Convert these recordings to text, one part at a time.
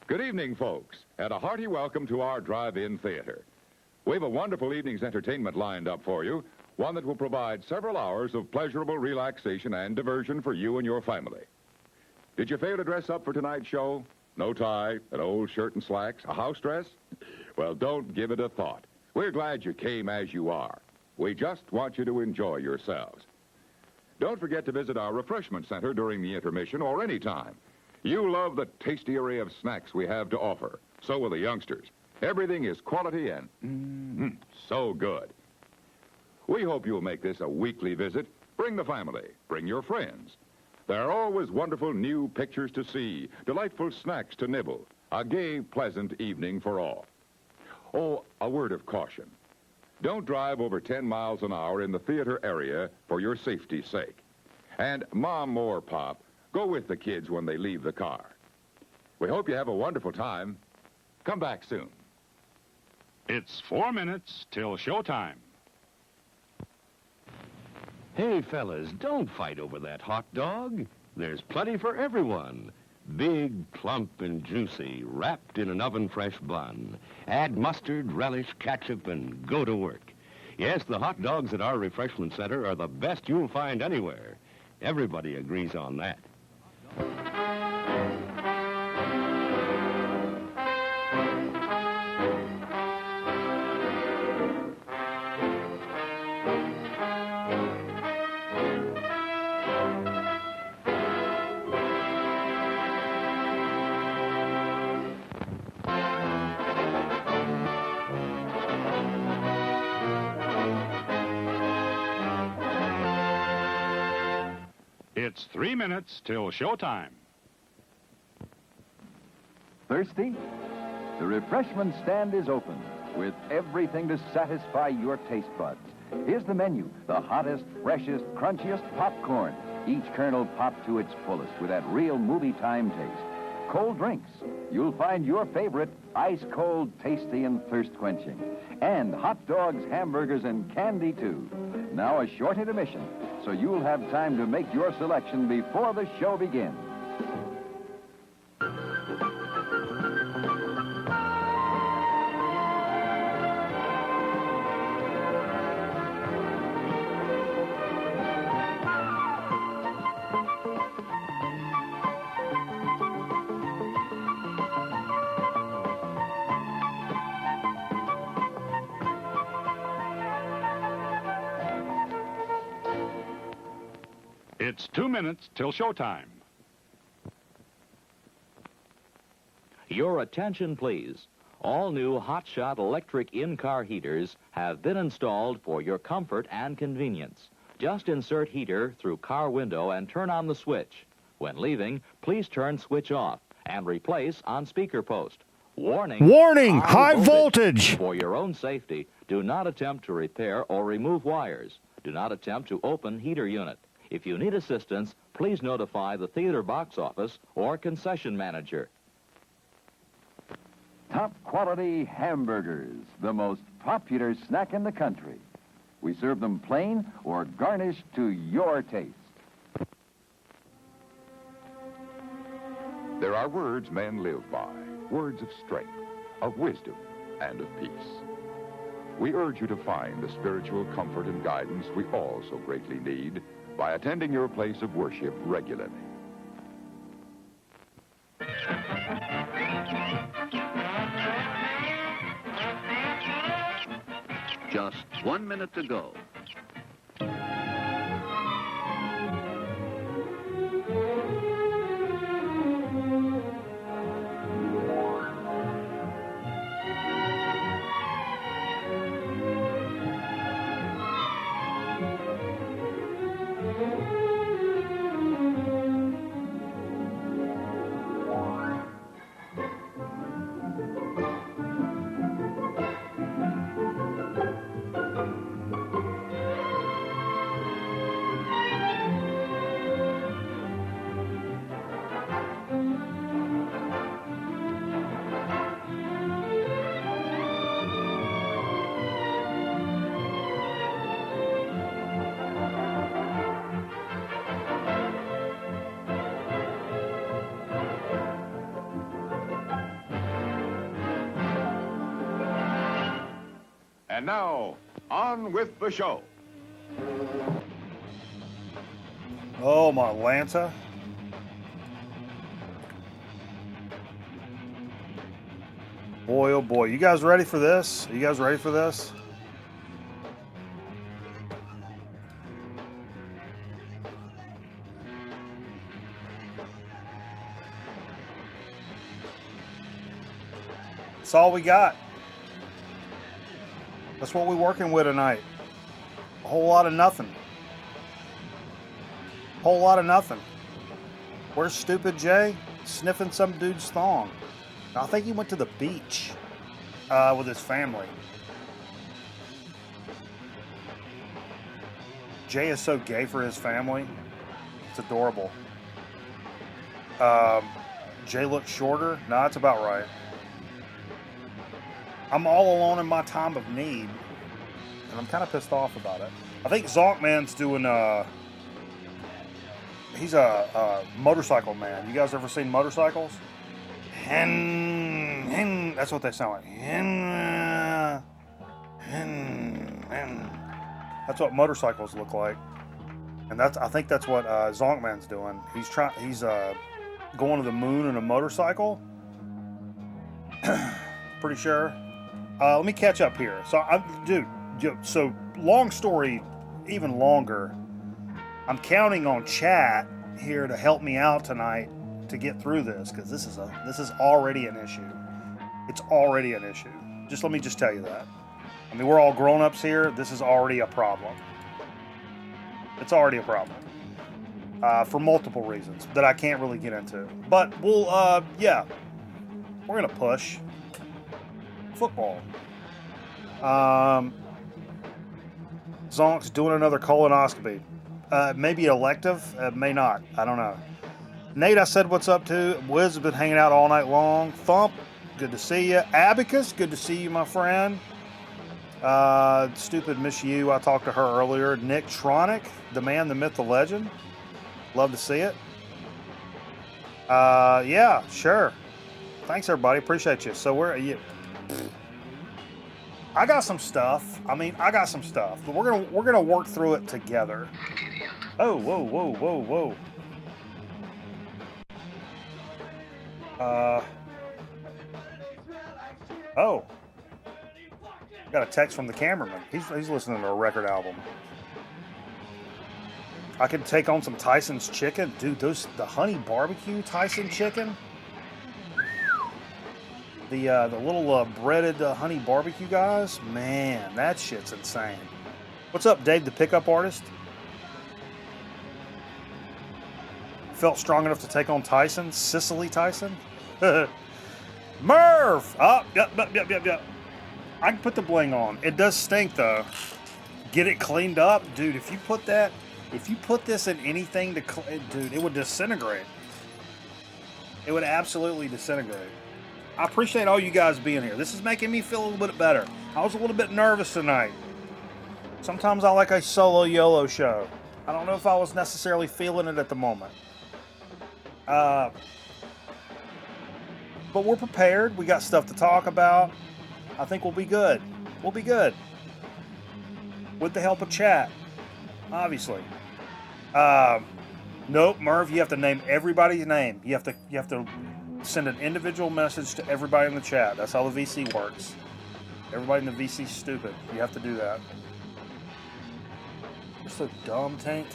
Good evening, folks, and a hearty welcome to our drive-in theater. We have a wonderful evening's entertainment lined up for you, one that will provide several hours of pleasurable relaxation and diversion for you and your family. Did you fail to dress up for tonight's show? No tie, an old shirt and slacks, a house dress? Well, don't give it a thought. We're glad you came as you are. We just want you to enjoy yourselves. Don't forget to visit our refreshment center during the intermission or any time. You love the tasty array of snacks we have to offer. So will the youngsters. Everything is quality and so good. We hope you'll make this a weekly visit. Bring the family. Bring your friends. There are always wonderful new pictures to see, delightful snacks to nibble, a gay, pleasant evening for all. Oh, a word of caution. Don't drive over 10 miles an hour in the theater area for your safety's sake. And Mom or Pop, go with the kids when they leave the car. We hope you have a wonderful time. Come back soon. It's 4 minutes till showtime. Hey, fellas, don't fight over that hot dog. There's plenty for everyone. Big, plump, and juicy, wrapped in an oven-fresh bun. Add mustard, relish, ketchup, and go to work. Yes, the hot dogs at our refreshment center are the best you'll find anywhere. Everybody agrees on that. It's 3 minutes till showtime. Thirsty? The refreshment stand is open with everything to satisfy your taste buds. Here's the menu. The hottest, freshest, crunchiest popcorn. Each kernel popped to its fullest with that real movie time taste. Cold drinks. You'll find your favorite ice cold, tasty, and thirst quenching. And hot dogs, hamburgers, and candy, too. Now a short intermission, so you'll have time to make your selection before the show begins. It's 2 minutes till showtime. Your attention, please. All new hotshot electric in-car heaters have been installed for your comfort and convenience. Just insert heater through car window and turn on the switch. When leaving, please turn switch off and replace on speaker post. Warning! Warning! High voltage! For your own safety, do not attempt to repair or remove wires. Do not attempt to open heater unit. If you need assistance, please notify the theater box office or concession manager. Top quality hamburgers, the most popular snack in the country. We serve them plain or garnished to your taste. There are words men live by, words of strength, of wisdom, and of peace. We urge you to find the spiritual comfort and guidance we all so greatly need by attending your place of worship regularly. Just 1 minute to go. And now, on with the show. Oh, my Lanta. Boy, oh boy. You guys ready for this? Are you guys ready for this? That's all we got. That's what we're working with tonight. A whole lot of nothing. Whole lot of nothing. Where's Stupid Jay? Sniffing some dude's thong. I think he went to the beach with his family. Jay is so gay for his family. It's adorable. Jay looks shorter. No, that's about right. I'm all alone in my time of need, and I'm kind of pissed off about it. I think Zonkman's doing he's a motorcycle man. You guys ever seen motorcycles? Hen, that's what they sound like. Hen. That's what motorcycles look like, and I think that's what Zonkman's doing. He's going to the moon in a motorcycle. Pretty sure. Let me catch up here. So long story, even longer. I'm counting on chat here to help me out tonight to get through this, because this is already an issue. It's already an issue. Let me tell you that. I mean, we're all grown-ups here. This is already a problem. It's already a problem. For multiple reasons that I can't really get into. But we'll, yeah. We're going to push. Football. Zonk's doing another colonoscopy. Maybe elective, may not. I don't know. Nate, I said what's up to. Wiz has been hanging out all night long. Thump, good to see you. Abacus, good to see you, my friend. Stupid Miss You, I talked to her earlier. Nick Tronic, the man, the myth, the legend. Love to see it. Yeah, sure. Thanks, everybody. Appreciate you. So I got some stuff. But we're gonna work through it together. Oh, whoa. Oh. Got a text from the cameraman. He's listening to a record album. I could take on some Tyson's chicken. Dude, the honey barbecue Tyson chicken. The little breaded honey barbecue guys. Man, that shit's insane. What's up, Dave, the pickup artist? Felt strong enough to take on Tyson? Cicely Tyson? Merv! Oh, yep. I can put the bling on. It does stink, though. Get it cleaned up? Dude, if you put this in anything dude, it would disintegrate. It would absolutely disintegrate. I appreciate all you guys being here. This is making me feel a little bit better. I was a little bit nervous tonight. Sometimes I like a solo YOLO show. I don't know if I was necessarily feeling it at the moment. But we're prepared. We got stuff to talk about. I think we'll be good. We'll be good. With the help of chat, obviously. Nope, Merv, you have to name everybody's name. You have to send an individual message to everybody in the chat. That's how the VC works. Everybody in the VC's stupid. You have to do that. You're so dumb, Tank.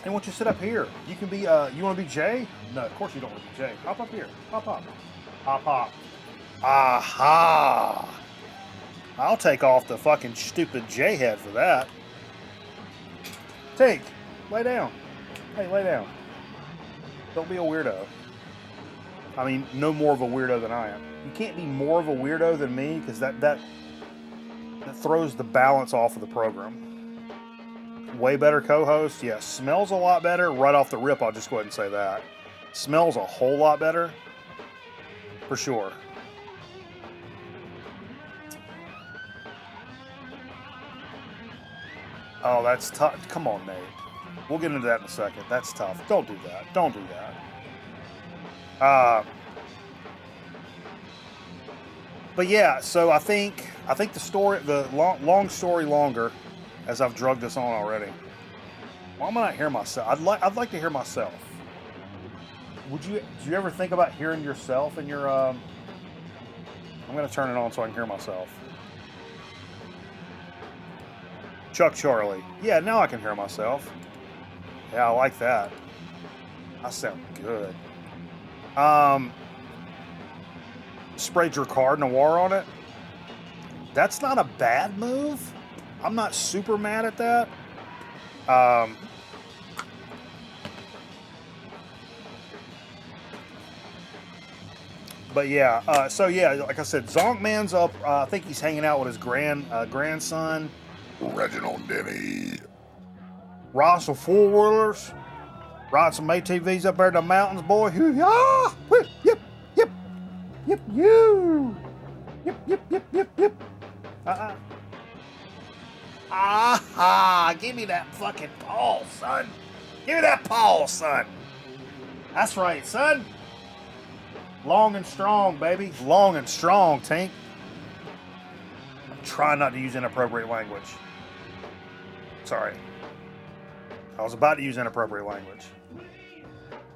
Hey, why don't you sit up here? You can be, you want to be Jay? No, of course you don't want to be Jay. Hop up here. Hop. Aha! I'll take off the fucking stupid J head for that. Tank, lay down. Hey, lay down. Don't be a weirdo. I mean, no more of a weirdo than I am. You can't be more of a weirdo than me, because that throws the balance off of the program. Way better co-host. Yeah, smells a lot better. Right off the rip, I'll just go ahead and say that. Smells a whole lot better. For sure. Oh, that's tough. Come on, Nate. We'll get into that in a second. That's tough. Don't do that. But yeah, so I think the story, the long story longer, as I've drugged this on already. Why am I not hear myself? I'd like to hear myself. Do you ever think about hearing yourself in your I'm gonna turn it on so I can hear myself. Chuck Charlie. Yeah, now I can hear myself. Yeah, I like that. I sound good. Sprayed your card noir on it. That's not a bad move. I'm not super mad at that. But yeah, so yeah, like I said, Zonkman's up. I think he's hanging out with his grandson. Reginald Denny. Riding some four-wheelers. Riding some ATVs up there in the mountains, boy. Hoo-yah! Yep, yep, yep, you. Yep. Give me that fucking paw, son. Give me that paw, son. That's right, son. Long and strong, baby. Long and strong, Tank. I'm trying not to use inappropriate language. Sorry. I was about to use inappropriate language.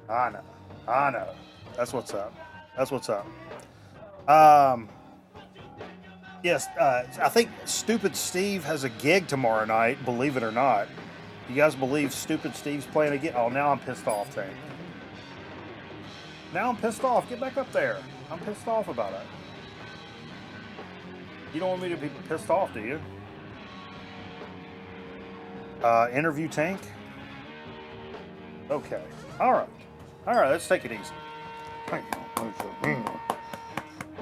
I know. That's what's up. Yes, I think Stupid Steve has a gig tomorrow night, believe it or not. You guys believe Stupid Steve's playing a gig? Oh, now I'm pissed off, Tank. Now I'm pissed off. Get back up there. I'm pissed off about it. You don't want me to be pissed off, do you? Interview Tank? Okay. All right, let's take it easy.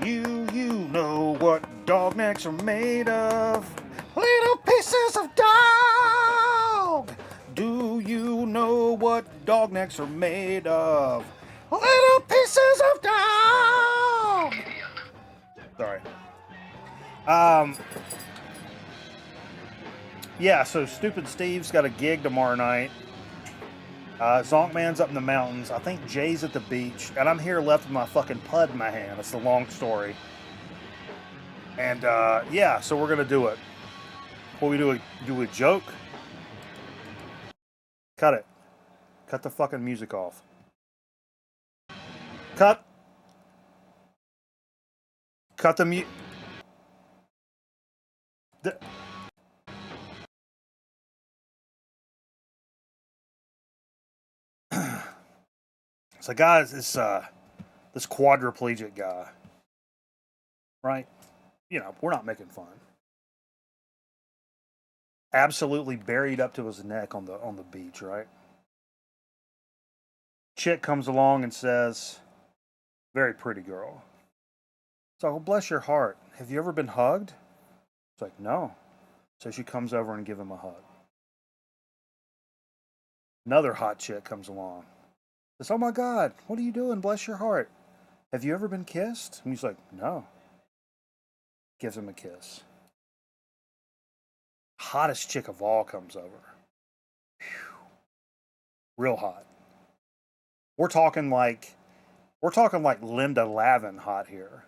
You know what dog necks are made of? Little pieces of dog! Do you know what dog necks are made of? Little pieces of dog! Sorry. Yeah, so Stupid Steve's got a gig tomorrow night. Zonkman's up in the mountains. I think Jay's at the beach. And I'm here left with my fucking pud in my hand. It's the long story. And, yeah, so we're going to do it. What we do a joke? Cut it. Cut the fucking music off. Cut the mute. So guys, this quadriplegic guy, right? You know, we're not making fun. Absolutely buried up to his neck on the beach, right? Chick comes along and says, "Very pretty girl." So, bless your heart. Have you ever been hugged? It's like, no. So she comes over and gives him a hug. Another hot chick comes along. Says, "Oh my God, what are you doing? Bless your heart. Have you ever been kissed?" And he's like, "No." Gives him a kiss. Hottest chick of all comes over. Whew. Real hot. We're talking like Linda Lavin hot here.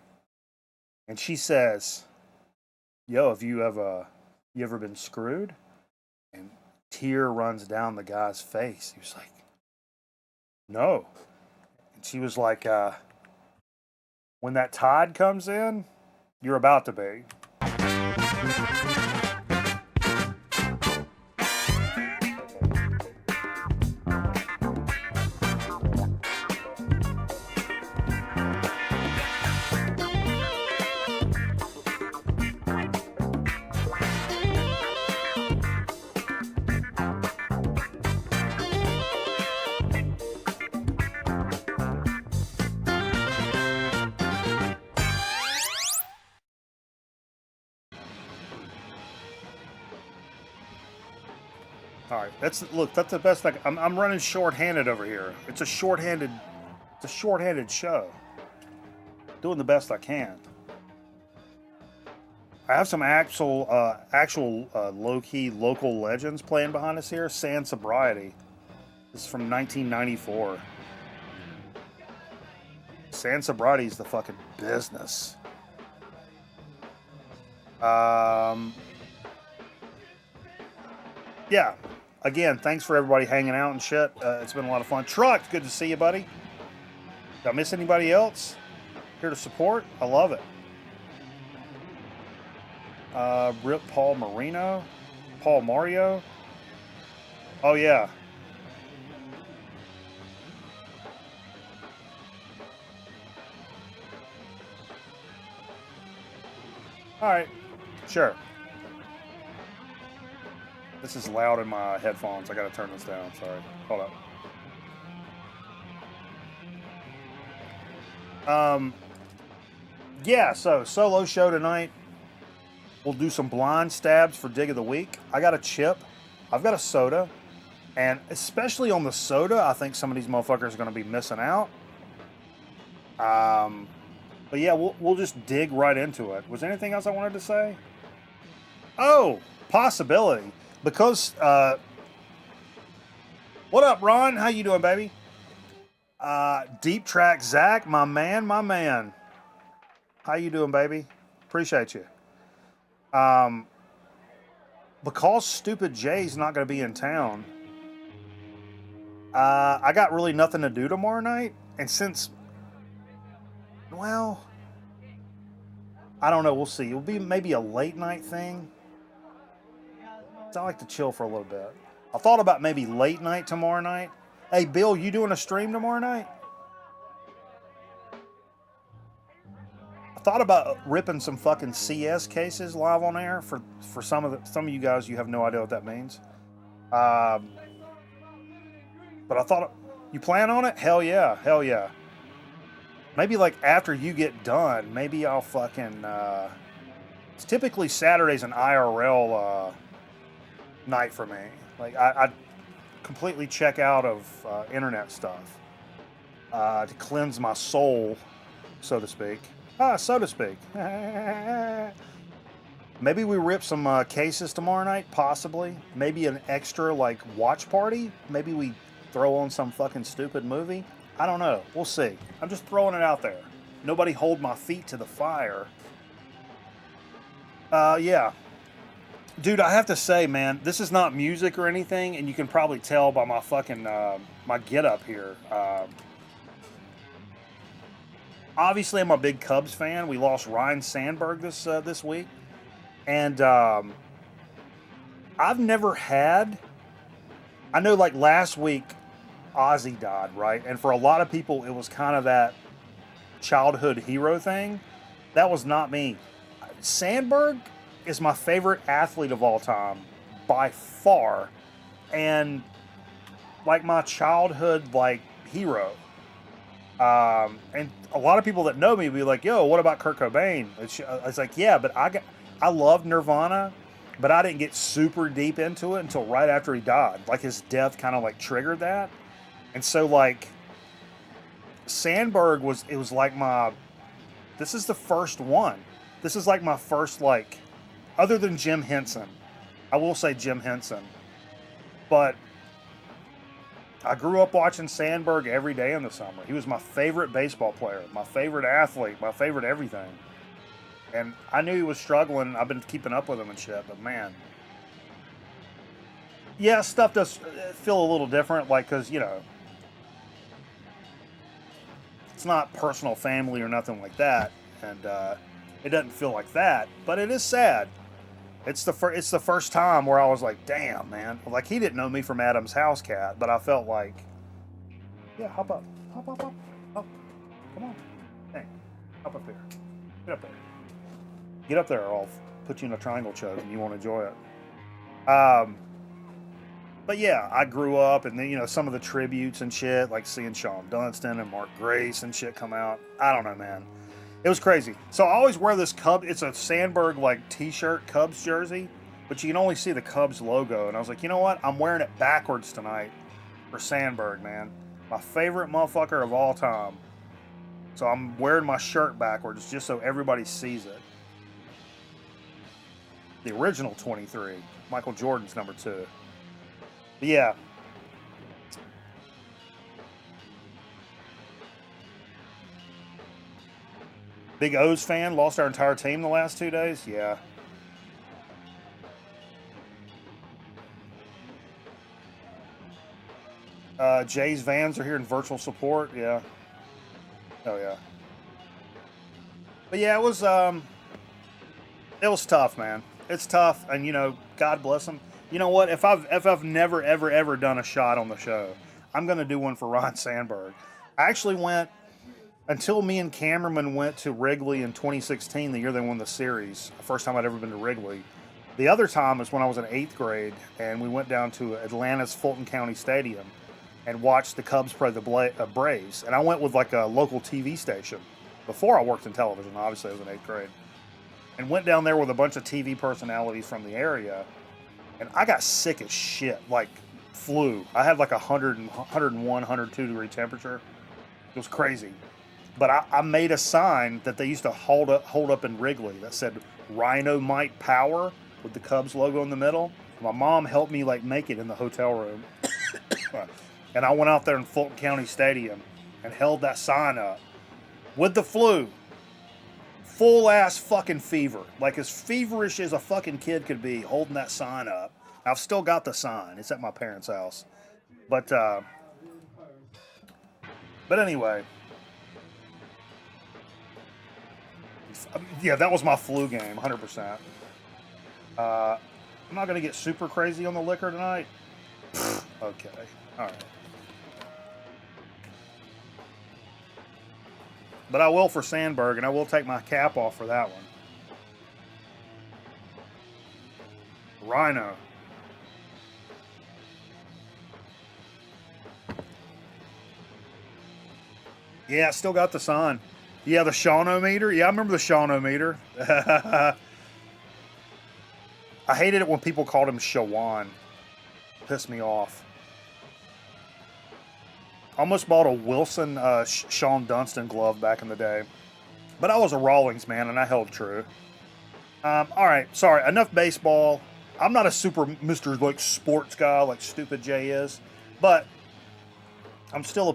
And she says, "Yo, have you ever been screwed?" And tear runs down the guy's face. He was like, "No." And she was like, "When that tide comes in, you're about to be." All right, that's the best. I'm running short-handed over here. It's a short-handed show. Doing the best I can. I have some actual low-key local legends playing behind us here. Sand Sobriety. This is from 1994. Sand Sobriety is the fucking business. Yeah. Again, thanks for everybody hanging out and shit. It's been a lot of fun. Truck, good to see you, buddy. Did I miss anybody else? Here to support? I love it. Rip Paul Marino. Paul Mario. Oh, yeah. All right. Sure. This is loud in my headphones. I gotta turn this down. Sorry. Hold up. Yeah, so solo show tonight. We'll do some blind stabs for Dig of the Week. I got a chip. I've got a soda. And especially on the soda, I think some of these motherfuckers are going to be missing out. But yeah, we'll just dig right into it. Was there anything else I wanted to say? Oh, possibility. Because, what up, Ron? How you doing, baby? Deep Track Zach, my man. How you doing, baby? Appreciate you. Because Stupid Jay's not going to be in town, I got really nothing to do tomorrow night. And since, well, I don't know. We'll see. It'll be maybe a late night thing. I like to chill for a little bit. I thought about maybe late night tomorrow night. Hey, Bill, you doing a stream tomorrow night? I thought about ripping some fucking CS cases live on air for some of you guys. You have no idea what that means. But I thought, you plan on it? Hell yeah. Maybe like after you get done, maybe I'll fucking. It's typically Saturdays an IRL night for me. Like I completely check out of internet stuff to cleanse my soul, so to speak. Maybe we rip some cases tomorrow night, possibly. Maybe an extra like watch party. Maybe we throw on some fucking stupid movie. I don't know. We'll see. I'm just throwing it out there. Nobody hold my feet to the fire. Yeah. Dude, I have to say, man, this is not music or anything, and you can probably tell by my fucking, my get-up here. Obviously, I'm a big Cubs fan. We lost Ryan Sandberg this week. And I've never had... I know, like, last week, Ozzy died, right? And for a lot of people, it was kind of that childhood hero thing. That was not me. Sandberg is my favorite athlete of all time, by far, and like my childhood like hero. And a lot of people that know me be like, "Yo, what about Kurt Cobain?" It's like, yeah, but I loved Nirvana, but I didn't get super deep into it until right after he died. Like his death kind of like triggered that, and so like Sandberg was like my. This is the first one. This is like my first like. Other than Jim Henson. I will say Jim Henson. But I grew up watching Sandberg every day in the summer. He was my favorite baseball player, my favorite athlete, my favorite everything. And I knew he was struggling. I've been keeping up with him and shit, but man. Yeah, stuff does feel a little different, like, because, you know, it's not personal family or nothing like that. And it doesn't feel like that, but it is sad. It's the first time where I was like, damn, man. Like, he didn't know me from Adam's House Cat, but I felt like, yeah, hop up. Come on. Hey, hop up there. Get up there. Get up there or I'll put you in a triangle choke and you won't enjoy it. But yeah, I grew up and then, you know, some of the tributes and shit, like seeing Sean Dunston and Mark Grace and shit come out. I don't know, man. It was crazy. So I always wear this it's a Sandberg like t-shirt Cubs jersey, but you can only see the Cubs logo. And I was like, you know what? I'm wearing it backwards tonight for Sandberg, man. My favorite motherfucker of all time. So I'm wearing my shirt backwards just so everybody sees it. The original 23. Michael Jordan's number 2. But yeah. Big O's fan, lost our entire team the last 2 days. Yeah, Jay's vans are here in virtual support. Yeah. Oh yeah. But yeah, it was tough, man. It's tough, and God bless him. You know what? If I've never ever done a shot on the show, I'm gonna do one for Ron Sandberg. I actually went until me and Cameraman went to Wrigley in 2016, the year they won the series. The first time I'd ever been to Wrigley. The other time was when I was in 8th grade, and we went down to Atlanta's Fulton County Stadium and watched the Cubs play the Braves. And I went with like a local TV station before I worked in television. Obviously, I was in 8th grade. And went down there with a bunch of TV personalities from the area. And I got sick as shit, like flu. I had like 101, 102 degree temperature. It was crazy. But I made a sign that they used to hold up in Wrigley that said Rhino-Mite Power with the Cubs logo in the middle. My mom helped me like make it in the hotel room. And I went out there in Fulton County Stadium and held that sign up with the flu. Full ass fucking fever. Like as feverish as a fucking kid could be holding that sign up. I've still got the sign. It's at my parents' house. But anyway. Yeah, that was my flu game, 100%. I'm not going to get super crazy on the liquor tonight. Okay. All right. But I will for Sandberg, and I will take my cap off for that one. Rhino. Yeah, I still got the sign. Yeah, the Shawno-meter. Yeah, I remember the Shawno-meter. I hated it when people called him Shawan. Pissed me off. Almost bought a Wilson Sean Dunston glove back in the day. But I was a Rawlings man, and I held true. All right, sorry. Enough baseball. I'm not a super Mr. like sports guy like Stupid Jay is, but I'm still a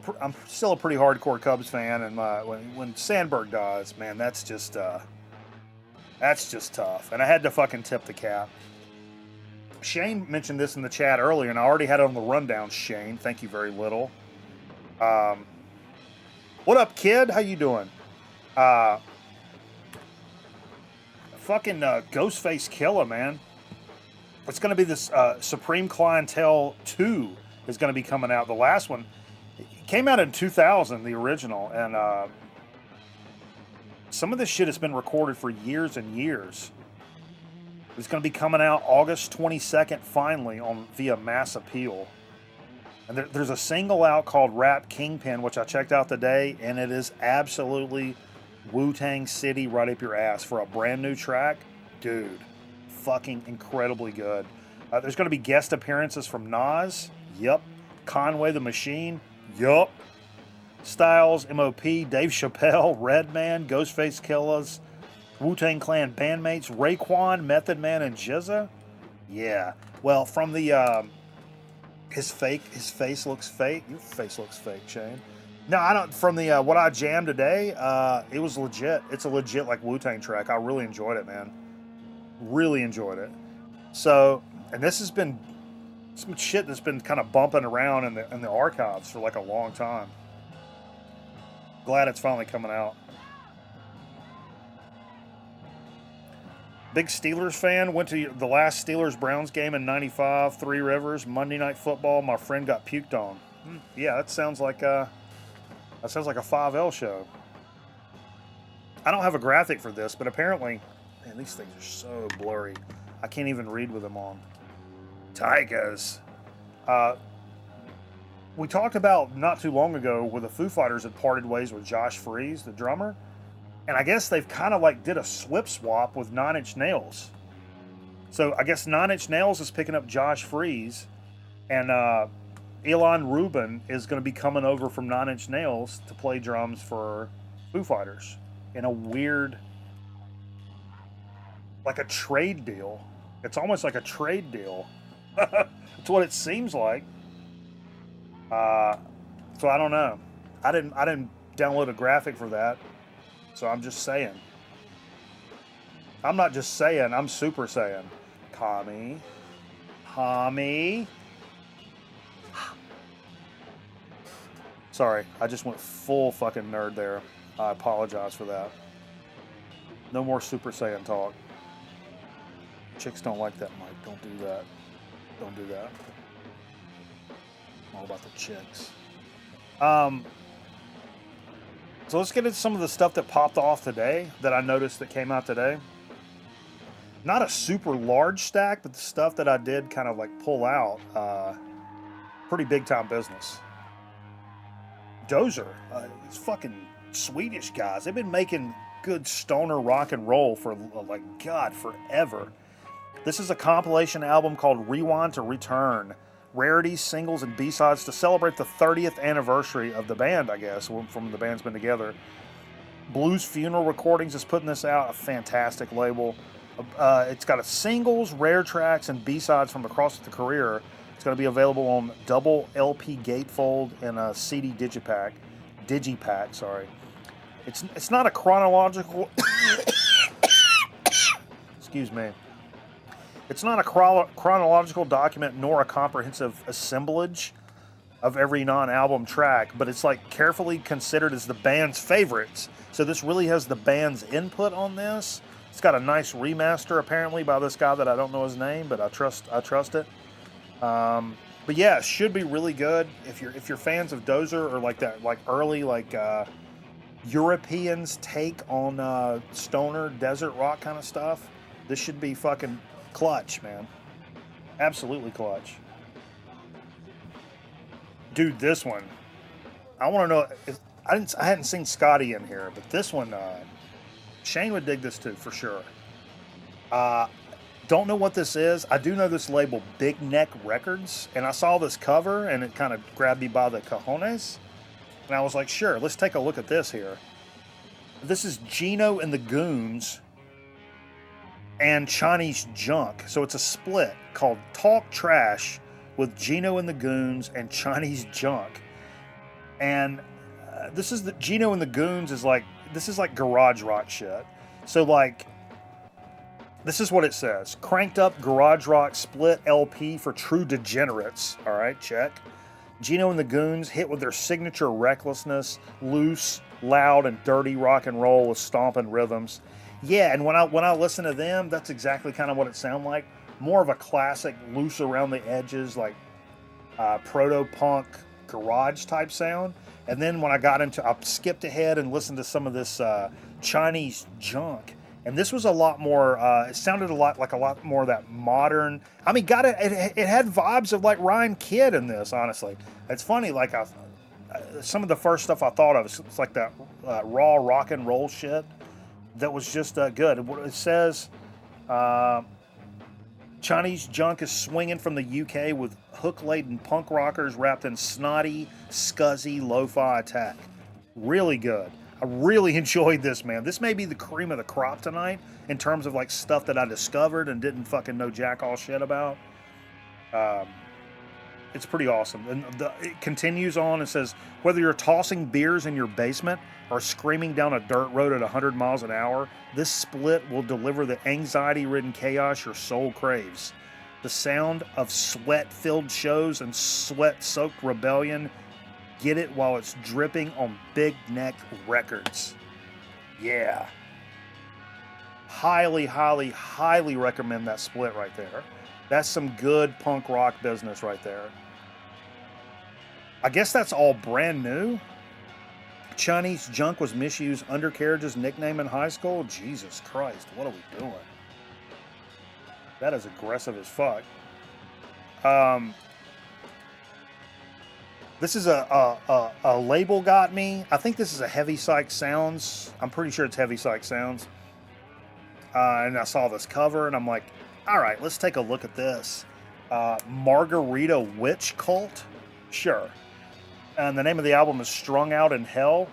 pretty hardcore Cubs fan. And when Sandberg dies, man, that's just tough. And I had to fucking tip the cap. Shane mentioned this in the chat earlier, and I already had it on the rundown. Shane, thank you very little. What up, kid? How you doing? Fucking Ghostface Killer, man. It's going to be this Supreme Clientele 2 is going to be coming out. The last one came out in 2000, the original, and some of this shit has been recorded for years and years. It's going to be coming out August 22nd, finally, via Mass Appeal. And there's a single out called Rap Kingpin, which I checked out today, and it is absolutely Wu-Tang City right up your ass for a brand new track. Dude, fucking incredibly good. There's going to be guest appearances from Nas. Yup. Conway the Machine. Yup. Styles, M.O.P., Dave Chappelle, Redman, Ghostface Killers, Wu-Tang Clan bandmates, Raekwon, Method Man, and Jizza. Yeah. Well, from the... His face looks fake. Your face looks fake, Shane. No, I don't. From the what I jammed today, it was legit. It's a legit like Wu-Tang track. I really enjoyed it, man. Really enjoyed it. So, and this has been some shit that's been kind of bumping around in the archives for like a long time. Glad it's finally coming out. Big Steelers fan. Went to the last Steelers-Browns game in '95, Three Rivers, Monday Night Football. My friend got puked on. Yeah, that sounds like a 5L show. I don't have a graphic for this, but apparently, man, these things are so blurry. I can't even read with them on. Tigers. We talked about not too long ago where the Foo Fighters had parted ways with Josh Freese, the drummer. And I guess they've kind of like did a swap with Nine Inch Nails. So I guess Nine Inch Nails is picking up Josh Freese, and Elon Rubin is going to be coming over from Nine Inch Nails to play drums for Foo Fighters in a weird, like a trade deal. It's almost like a trade deal. That's what it seems like. So I don't know. I didn't download a graphic for that. So I'm just saying. I'm not just saying, I'm super saying. Tommy. Sorry, I just went full fucking nerd there. I apologize for that. No more Super Saiyan talk. Chicks don't like that, Mike. Don't do that. Don't do that. I'm all about the chicks. So let's get into some of the stuff that popped off today that I noticed that came out today. Not a super large stack, but the stuff that I did kind of like pull out, pretty big time business. Dozer, these fucking Swedish guys, they've been making good stoner rock and roll for like, God, forever. This is a compilation album called Rewind to Return. Rarities, singles, and B-sides to celebrate the 30th anniversary of the band, I guess, from the band's been together. Blues Funeral Recordings is putting this out, a fantastic label. It's got a singles, rare tracks, and B-sides from across the career. It's going to be available on double LP gatefold and a CD digipack. Sorry. It's not a chronological... Excuse me. It's not a chronological document nor a comprehensive assemblage of every non-album track, but it's like carefully considered as the band's favorites. So this really has the band's input on this. It's got a nice remaster apparently by this guy that I don't know his name, but I trust it. But yeah, it should be really good if you're fans of Dozer or like that, like early like Europeans take on stoner desert rock kind of stuff. This should be fucking clutch, man. Absolutely clutch. Dude, this one. I want to know. I hadn't seen Scotty in here, but this one, Shane would dig this too, for sure. Don't know what this is. I do know this label, Big Neck Records, and I saw this cover, and it kind of grabbed me by the cojones. And I was like, sure, let's take a look at this here. This is Gino and the Goons and Chinese Junk. So it's a split called Talk Trash with Gino and the Goons and Chinese Junk. And this is the Gino and the Goons is like, this is like garage rock shit. So like, this is what it says. Cranked up garage rock split LP for true degenerates. All right, check. Gino and the Goons hit with their signature recklessness, loose, loud, and dirty rock and roll with stomping rhythms. Yeah, and when I listen to them, that's exactly kind of what it sounds like. More of a classic, loose around the edges, like proto-punk garage type sound. And then when I skipped ahead and listened to some of this Chinese Junk. And this was a lot more, it sounded a lot more of that modern. I mean, it had vibes of like Ryan Kidd in this, honestly. It's funny, like some of the first stuff I thought of, it's like that raw rock and roll shit. That was just good. It says Chinese Junk is swinging from the UK with hook-laden punk rockers wrapped in snotty, scuzzy lo-fi attack. Really good. I really enjoyed this, man. This may be the cream of the crop tonight in terms of like stuff that I discovered and didn't fucking know jack all shit about. It's pretty awesome. And it continues on and says, whether you're tossing beers in your basement or screaming down a dirt road at 100 miles an hour, this split will deliver the anxiety-ridden chaos your soul craves. The sound of sweat-filled shows and sweat-soaked rebellion. Get it while it's dripping on Big Neck Records. Yeah. Highly, highly, highly recommend that split right there. That's some good punk rock business right there. I guess that's all brand new. Chinese Junk was Miss Undercarriage's nickname in high school. Jesus Christ, what are we doing? That is aggressive as fuck. This is a label got me. I think this is a Heavy Psych Sounds. I'm pretty sure it's Heavy Psych Sounds. And I saw this cover and I'm like, all right, let's take a look at this. Margarita Witch Cult? Sure. And the name of the album is Strung Out in Hell.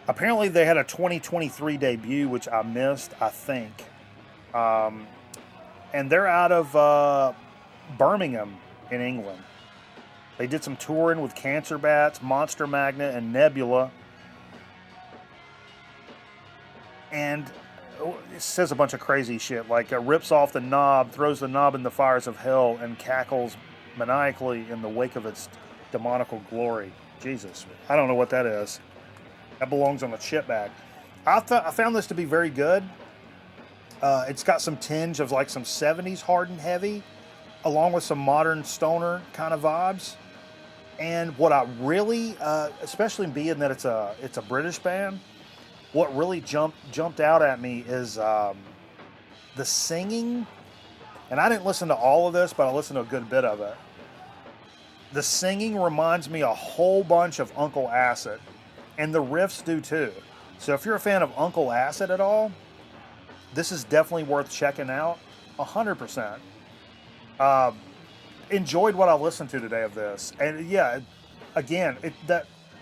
Apparently they had a 2023 debut, which I missed, I think. And they're out of Birmingham in England. They did some touring with Cancer Bats, Monster Magnet, and Nebula. And it says a bunch of crazy shit, like rips off the knob, throws the knob in the fires of hell, and cackles maniacally in the wake of its Demonical Glory. Jesus. I don't know what that is. That belongs on a chip bag. I found this to be very good. It's got some tinge of like some 70s hard and heavy, along with some modern stoner kind of vibes. And what I really, especially being that it's a British band, what really jumped out at me is the singing. And I didn't listen to all of this, but I listened to a good bit of it. The singing reminds me a whole bunch of Uncle Acid, and the riffs do too. So if you're a fan of Uncle Acid at all, this is definitely worth checking out, 100%. Enjoyed what I listened to today of this, and yeah, again,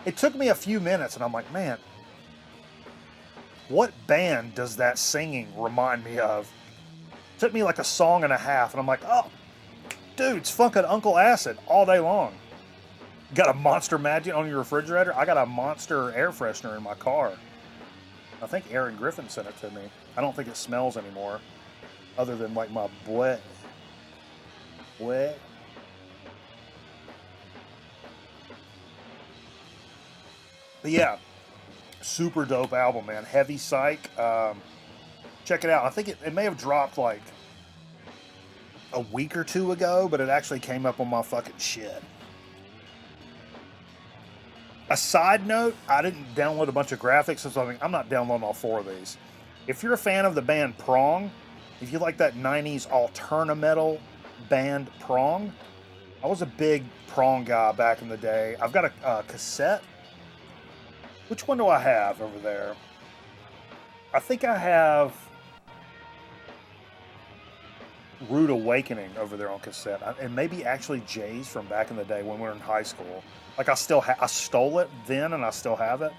it took me a few minutes, and I'm like, man, what band does that singing remind me of? It took me like a song and a half, and I'm like, oh, dude, it's fucking Uncle Acid all day long. Got a Monster Magic on your refrigerator? I got a Monster air freshener in my car. I think Aaron Griffin sent it to me. I don't think it smells anymore, other than like my bleh. But yeah, super dope album, man. Heavy Psych. Check it out. I think it may have dropped like a week or two ago, but it actually came up on my fucking shit. A side note, I didn't download a bunch of graphics, so I'm not downloading all 4 of these. If you're a fan of the band Prong, if you like that 90s alterna metal band Prong, I was a big Prong guy back in the day. I've got a cassette. Which one do I have over there? I think I have Rude Awakening over there on cassette, and maybe actually Jay's from back in the day when we were in high school. Like I stole it then, and I still have it.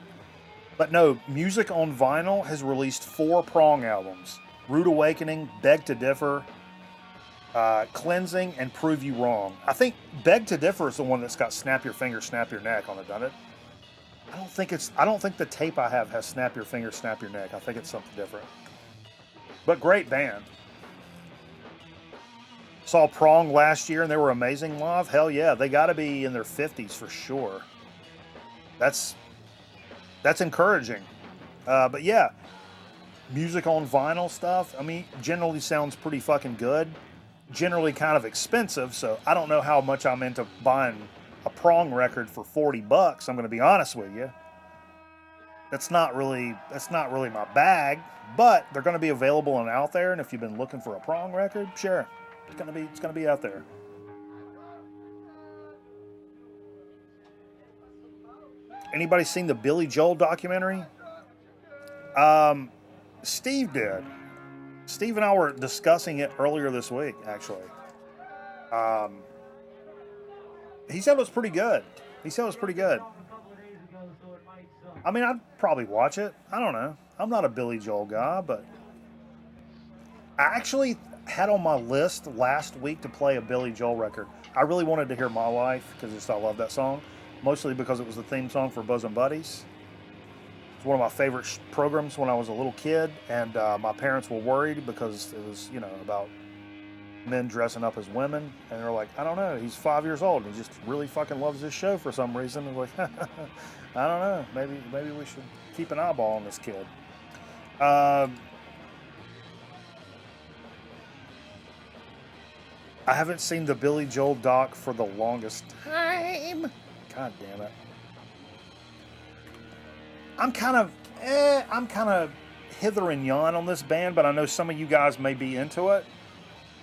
But no, Music on Vinyl has released 4 Prong albums: Rude Awakening, Beg to Differ, Cleansing, and Prove You Wrong. I think Beg to Differ is the one that's got Snap Your Finger, Snap Your Neck on it, doesn't it? I don't think the tape I have has Snap Your Finger, Snap Your Neck. I think it's something different. But great band. Saw Prong last year and they were amazing live. Hell yeah, they got to be in their 50s for sure. That's encouraging. But yeah, Music on Vinyl stuff, I mean, generally sounds pretty fucking good. Generally kind of expensive, so I don't know how much I'm into buying a Prong record for $40. I'm going to be honest with you. That's not really my bag, but they're going to be available and out there. And if you've been looking for a Prong record, sure, it's going to be out there. Anybody seen the Billy Joel documentary? Steve did. Steve and I were discussing it earlier this week, actually. He said it was pretty good. I mean, I'd probably watch it. I don't know. I'm not a Billy Joel guy, but I actually had on my list last week to play a Billy Joel record. I really wanted to hear My Life because I love that song, mostly because it was the theme song for Bosom Buddies. It's one of my favorite programs when I was a little kid, and my parents were worried because it was, about men dressing up as women, and they're like, I don't know, he's 5 years old and he just really fucking loves this show for some reason. And like, I don't know, maybe we should keep an eyeball on this kid. I haven't seen the Billy Joel doc for the longest time. God damn it. I'm kind of hither and yon on this band, but I know some of you guys may be into it.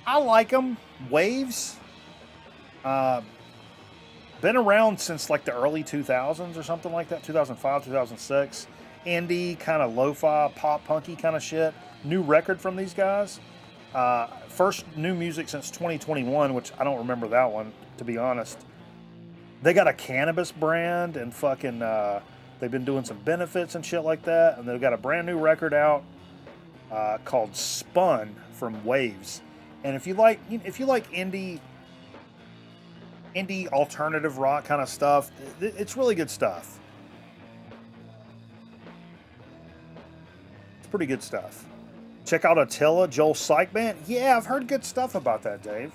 I like them. Waves. Been around since like the early 2000s or something like that. 2005, 2006. Indie, kind of lo-fi, pop punky kind of shit. New record from these guys. First new music since 2021, which I don't remember that one, to be honest. They got a cannabis brand and fucking, they've been doing some benefits and shit like that. And they've got a brand new record out called Spun from Waves. And if you like indie alternative rock kind of stuff, it's really good stuff. It's pretty good stuff. Check out Attila, Joel Psych Band. Yeah, I've heard good stuff about that, Dave.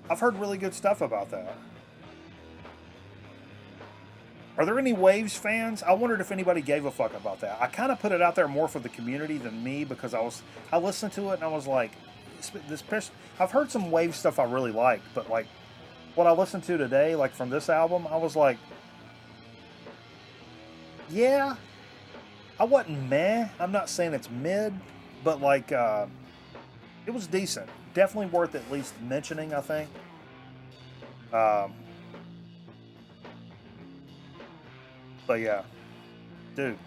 I've heard really good stuff about that. Are there any Waves fans? I wondered if anybody gave a fuck about that. I kind of put it out there more for the community than me because I listened to it and I was like, I've heard some Wave stuff I really like, but like what I listened to today, like from this album, I was like, yeah, I wasn't meh. I'm not saying it's mid, but like it was decent. Definitely worth at least mentioning, I think. But yeah, dude,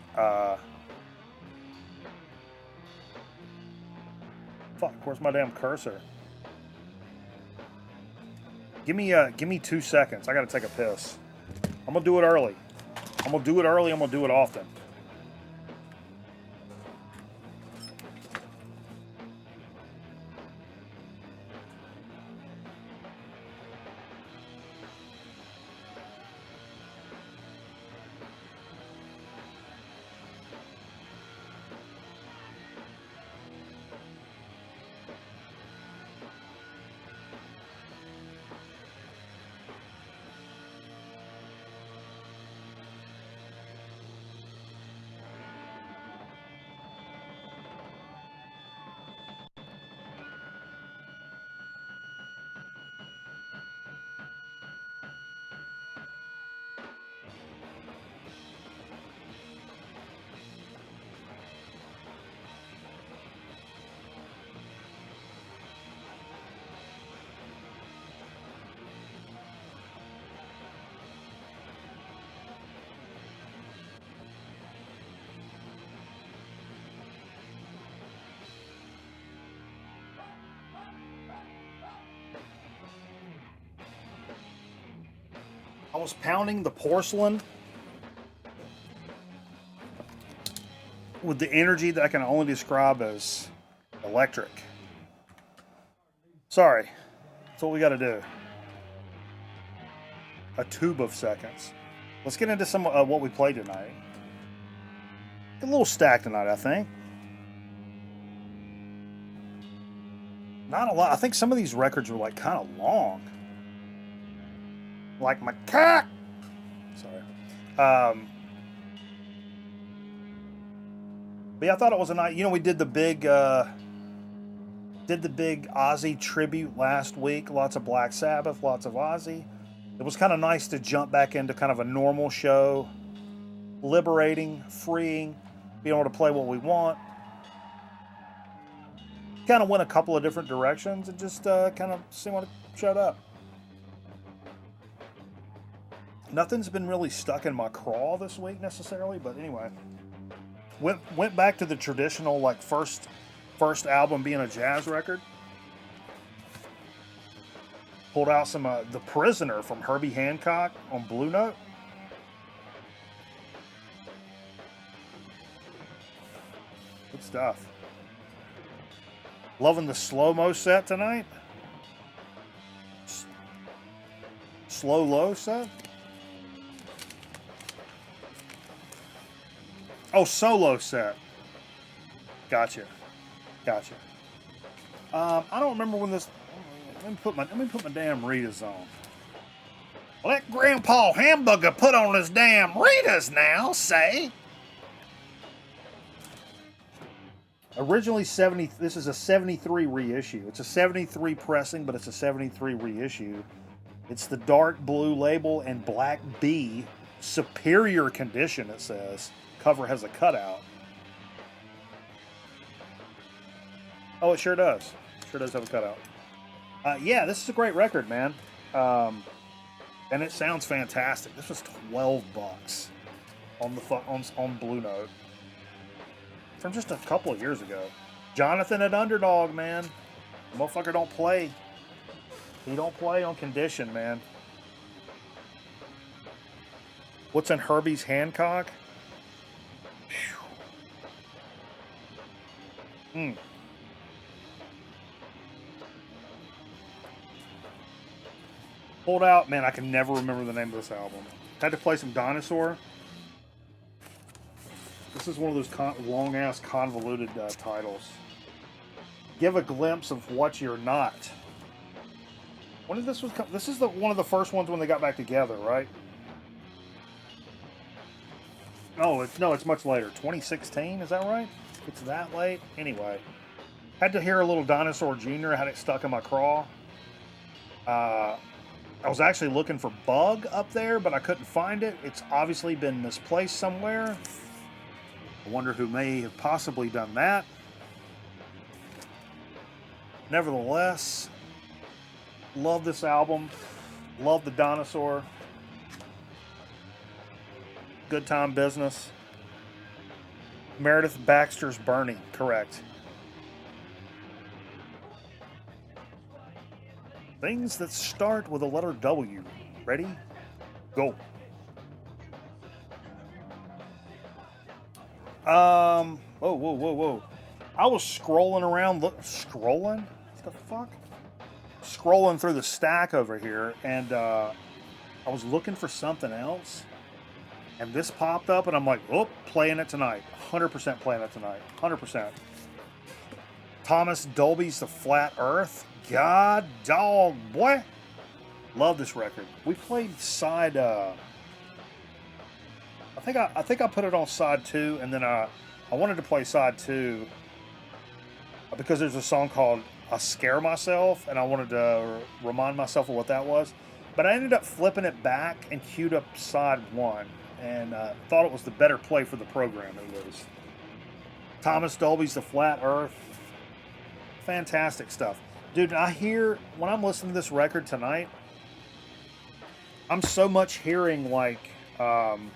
fuck, where's my damn cursor? Give me 2 seconds. I gotta take a piss. I'm gonna do it early. I'm gonna do it often. I was pounding the porcelain with the energy that I can only describe as electric. Sorry, that's what we got to do. A tube of seconds. Let's get into some what we played tonight. A little stacked tonight, I think. Not a lot. I think some of these records were like kind of long. Like my cock. Sorry. But yeah, I thought it was a night. You know, we did the big Ozzy tribute last week. Lots of Black Sabbath, lots of Ozzy. It was kind of nice to jump back into kind of a normal show, liberating, freeing, being able to play what we want. Kind of went a couple of different directions and just kind of see what showed up. Nothing's been really stuck in my craw this week necessarily, but anyway, went back to the traditional like first album being a jazz record. Pulled out some The Prisoner from Herbie Hancock on Blue Note. Good stuff. Loving the slow-mo set tonight. Slow-low set. Oh, solo set. Gotcha. I don't remember when this. Let me put my damn Rita's on. Let Grandpa Hamburger put on his damn Rita's now. Say. Originally 70. This is a 73 reissue. It's a 73 pressing, but it's a 73 reissue. It's the dark blue label and black B. Superior condition, it says. Cover has a cutout. Oh, it sure does. Sure does have a cutout. Yeah, this is a great record, man. And it sounds fantastic. This was $12 on Blue Note from just a couple of years ago. Jonathan at Underdog, man. The motherfucker don't play. He don't play on condition, man. What's in Herbie's Hancock? Pulled out, man, I can never remember the name of this album. Had to play some Dinosaur. This is one of those long-ass convoluted titles. Give a glimpse of what you're not. When did this one come? This is one of the first ones when they got back together, right? Oh, it's much later. 2016, is that right? It's that late? Anyway. Had to hear a little Dinosaur Jr., had it stuck in my craw. I was actually looking for Bug up there, but I couldn't find it. It's obviously been misplaced somewhere. I wonder who may have possibly done that. Nevertheless, love this album. Love the dinosaur. Good time business. Meredith Baxter's Burning, correct. Things that start with the letter W. Ready? Go. Whoa. I was scrolling around, scrolling? What the fuck? Scrolling through the stack over here, and I was looking for something else, and this popped up, and I'm like, oh, playing it tonight. 100% playing it tonight. 100%. Thomas Dolby's The Flat Earth. God dog, boy. Love this record. We played side, I think I put it on side 2, and then I wanted to play side 2 because there's a song called I Scare Myself, and I wanted to remind myself of what that was. But I ended up flipping it back and queued up side 1, and thought it was the better play for the program. It was Thomas Dolby's The Flat Earth. Fantastic stuff. Dude, I hear, when I'm listening to this record tonight, I'm so much hearing like, trying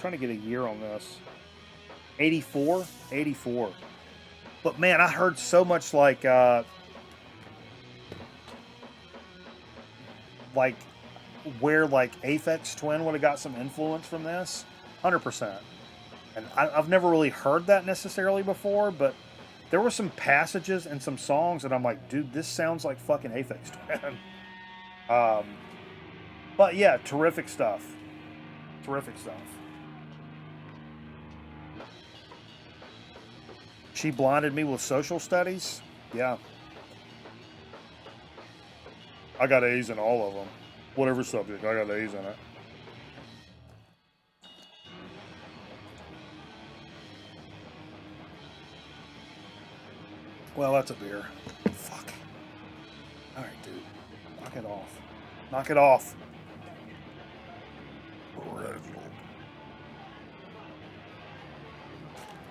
to get a year on this. 84? 84. But man, I heard so much like where like Aphex Twin would have got some influence from this. 100%. And I've never really heard that necessarily before, but there were some passages and some songs that I'm like, dude, this sounds like fucking Aphex Twin. But yeah, terrific stuff. Terrific stuff. She blinded me with social studies. Yeah. I got A's in all of them. Whatever subject, I got A's in it. Well, that's a beer. Fuck. All right, dude. Knock it off. Knock it off.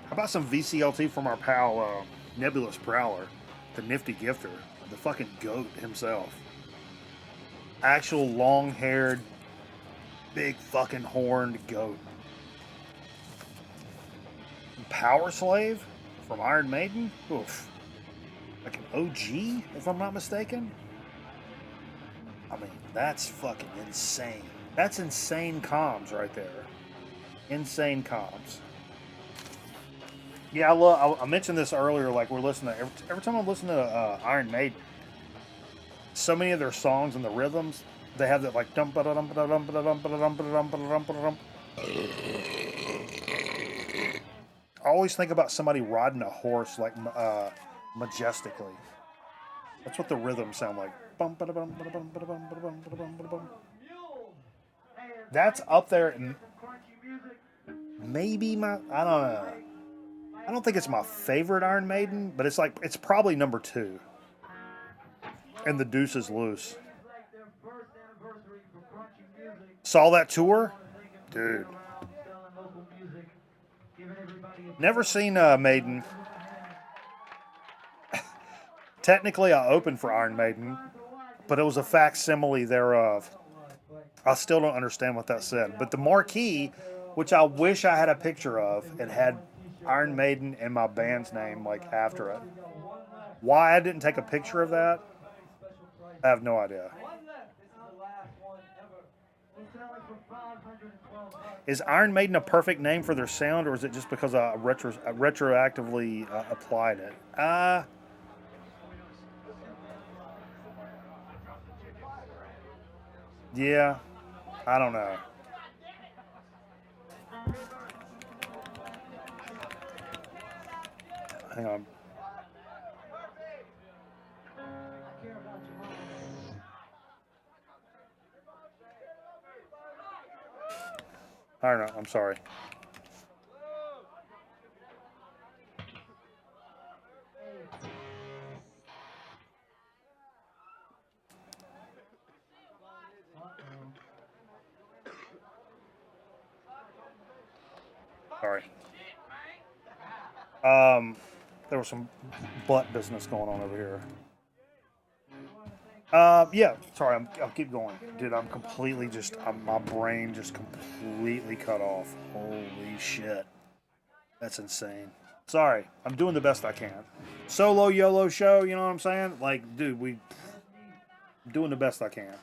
How about some VCLT from our pal, Nebulous Prowler, the nifty gifter, the fucking goat himself. Actual long-haired, big fucking horned goat. Power Slave from Iron Maiden? Oof. Like an OG, if I'm not mistaken? I mean, that's fucking insane. That's insane comms right there. Insane comms. Yeah, I mentioned this earlier, like we're listening to, every time I listen to Iron Maiden, so many of their songs and the rhythms, they have that like dum ba dum ba dum ba dum ba dum ba dum ba dum ba dum. I always think about somebody riding a horse like majestically. That's what the rhythms sound like. That's up there, and maybe I don't know. I don't think it's my favorite Iron Maiden, but it's probably number 2. And The Deuce is Loose. Saw that tour? Dude. Never seen Maiden. Technically, I opened for Iron Maiden, but it was a facsimile thereof. I still don't understand what that said. But the marquee, which I wish I had a picture of, it had Iron Maiden and my band's name like after it. Why I didn't take a picture of that, I have no idea. Is Iron Maiden a perfect name for their sound, or is it just because I retroactively applied it? Yeah, I don't know. Hang on. I don't know. I'm sorry. Sorry. There was some butt business going on over here. Yeah, sorry, I'll keep going. Dude, I'm completely my brain just completely cut off. Holy shit. That's insane. Sorry, I'm doing the best I can. Solo YOLO show, you know what I'm saying? Like, dude, I'm doing the best I can.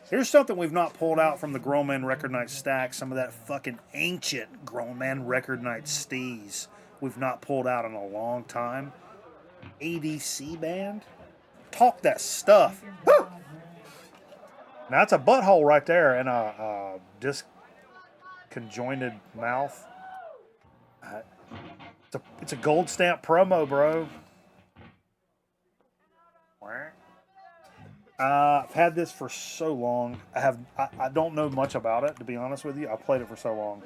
Here's something we've not pulled out from the Grown Man Record Night stack. Some of that fucking ancient Grown Man Record Night steez we've not pulled out in a long time. ADC band. Talk that stuff. Woo! Now that's a butthole right there and a disconjointed mouth. It's a gold stamp promo, bro. I've had this for so long. I don't know much about it, to be honest with you. I played it for so long.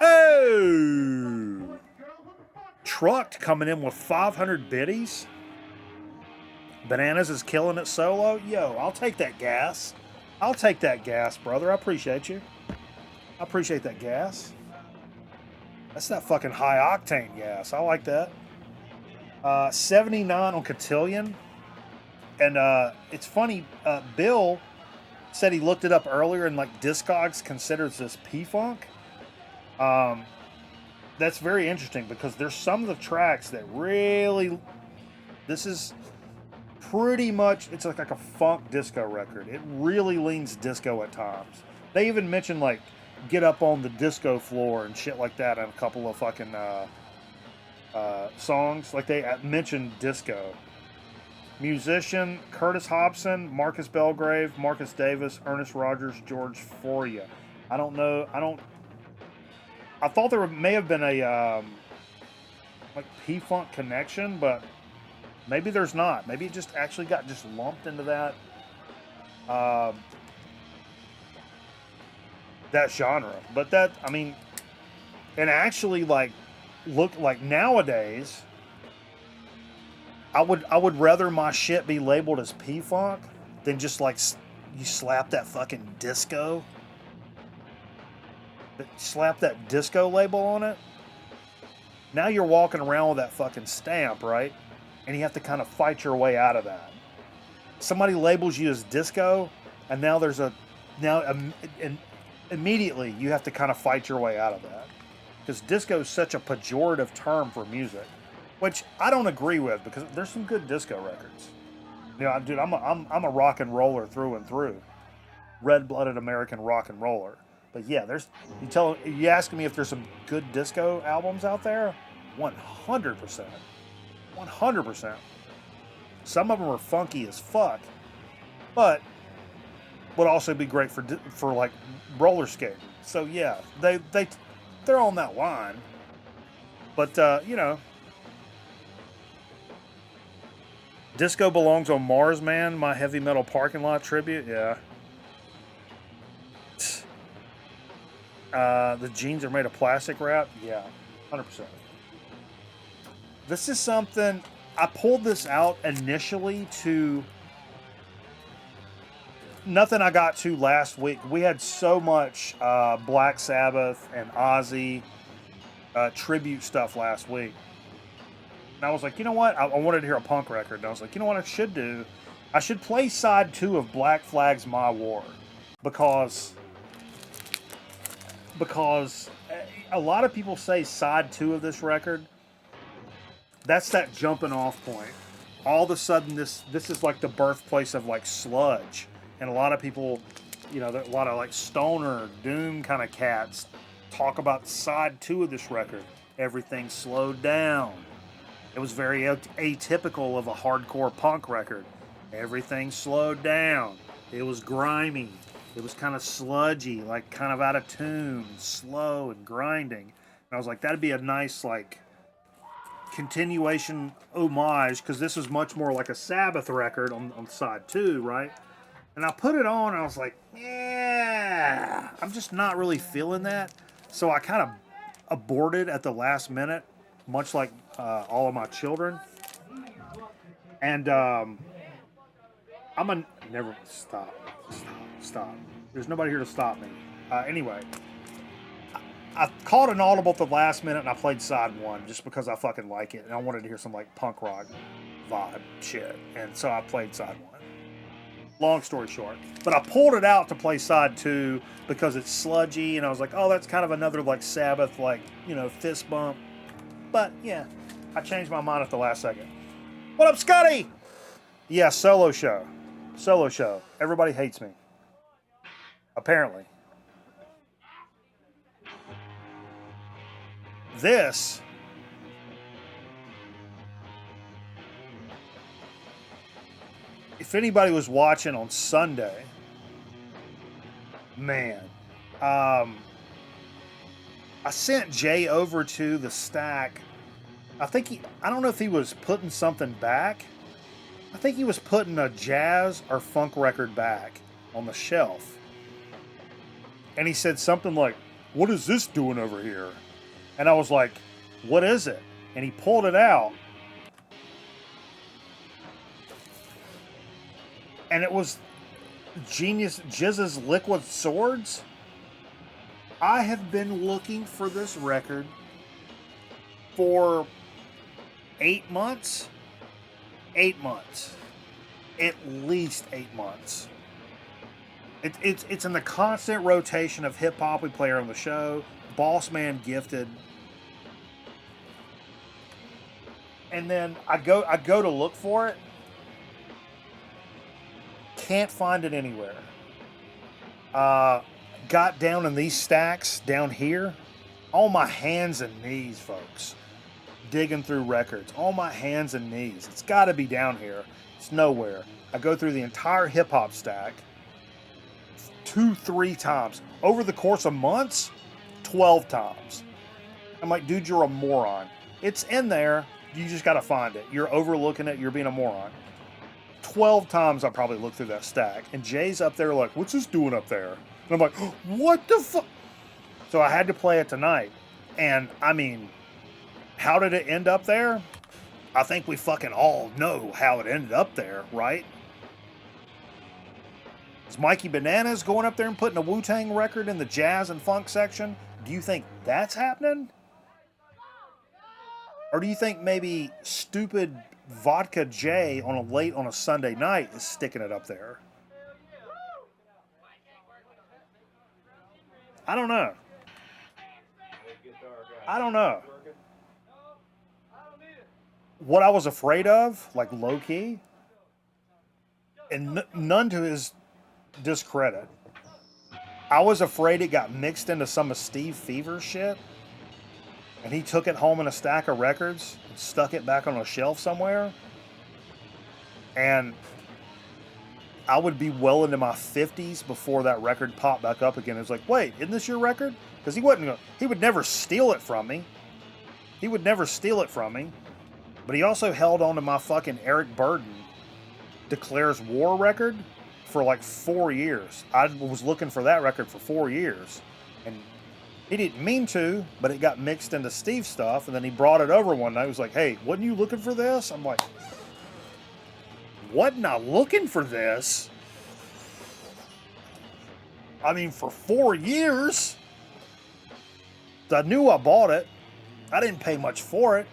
Oh! Trucked coming in with 500 biddies. Bananas is killing it solo. Yo, I'll take that gas. I'll take that gas, brother. I appreciate you. I appreciate that gas. That's that fucking high octane gas. I like that. 79 on Cotillion. And it's funny, Bill said he looked it up earlier and like Discogs considers this P-Funk. That's very interesting because there's some of the tracks that really, this is pretty much, it's like a funk disco record. It really leans disco at times. They even mention like Get Up on the Disco Floor and shit like that in a couple of fucking songs. Like they mentioned disco. Musician, Curtis Hobson, Marcus Belgrave, Marcus Davis, Ernest Rogers, George Foria. I don't know. I thought there may have been a like P-Funk connection, but maybe there's not. Maybe it just actually got just lumped into that that genre. But that, I mean, and actually like look like nowadays, I would rather my shit be labeled as P-Funk than just like you slap that fucking disco. Slap that disco label on it. Now you're walking around with that fucking stamp, right? And you have to kind of fight your way out of that. Somebody labels you as disco, and now immediately you have to kind of fight your way out of that. Because disco is such a pejorative term for music. Which I don't agree with because there's some good disco records. You know, dude, I'm a rock and roller through and through, red-blooded American rock and roller. But yeah, you asking me if there's some good disco albums out there? 100%, 100%. Some of them are funky as fuck, but would also be great for like roller skating. So yeah, they're on that line. But you know. Disco belongs on Mars, Man, my heavy metal parking lot tribute. Yeah. The jeans are made of plastic wrap. Yeah, 100%. This is something, I pulled this out initially to, nothing I got to last week. We had so much Black Sabbath and Ozzy tribute stuff last week. And I was like, you know what? I wanted to hear a punk record. And I was like, you know what I should do? I should play side 2 of Black Flag's My War. Because a lot of people say side 2 of this record, that's that jumping off point. All of a sudden, this is like the birthplace of like sludge. And a lot of people, you know, a lot of like stoner, doom kind of cats talk about side 2 of this record. Everything slowed down. It was very atypical of a hardcore punk record. Everything slowed down. It was grimy. It was kind of sludgy, like kind of out of tune, slow and grinding. And I was like, that'd be a nice like continuation homage, because this is much more like a Sabbath record on side 2, right? And I put it on and I was like, yeah, I'm just not really feeling that. So I kind of aborted at the last minute, much like all of my children. And I'm a never stop. There's nobody here to stop me. Anyway, I called an audible at the last minute and I played side one just because I fucking like it and I wanted to hear some like punk rock vibe shit. And so I played side one. Long story short. But I pulled it out to play side two because it's sludgy and I was like, oh, that's kind of another like Sabbath, like, you know, fist bump. But yeah, I changed my mind at the last second. What up, Scotty? Yeah, solo show. Solo show. Everybody hates me. Apparently. This if anybody was watching on Sunday, man, I sent Jay over to the stack. I don't know if he was putting something back. I think he was putting a jazz or funk record back on the shelf. And he said something like, "What is this doing over here?" And I was like, "What is it?" And he pulled it out. And it was Genius Jizz's Liquid Swords. I have been looking for this record for 8 months. 8 months. At least 8 months. It's in the constant rotation of hip hop we play on the show. Boss Man Gifted. And then I go to look for it. Can't find it anywhere. Got down in these stacks down here. On my hands and knees, folks. Digging through records. On my hands and knees. It's got to be down here. It's nowhere. I go through the entire hip hop stack 2-3 times. Over the course of months, 12 times. I'm like, dude, you're a moron. It's in there. You just got to find it. You're overlooking it. You're being a moron. 12 times I probably looked through that stack. And Jay's up there like, what's this doing up there? And I'm like, what the fuck? So I had to play it tonight. And, I mean, how did it end up there? I think we fucking all know how it ended up there, right? Is Mikey Bananas going up there and putting a Wu-Tang record in the jazz and funk section? Do you think that's happening? Or do you think maybe stupid Vodka J on a Sunday night is sticking it up there? I don't know. What I was afraid of, like low key, and none to his discredit, I was afraid it got mixed into some of Steve Fever's shit. And he took it home in a stack of records and stuck it back on a shelf somewhere. And I would be well into my 50s before that record popped back up again. It was like, wait, isn't this your record? Because he would never steal it from me. But he also held on to my fucking Eric Burden Declares War record for like 4 years. I was looking for that record for 4 years. And he didn't mean to, but it got mixed into Steve's stuff, and then he brought it over one night. He was like, hey, wasn't you looking for this? I'm like, wasn't I looking for this? I mean, for 4 years. I knew I bought it. I didn't pay much for it.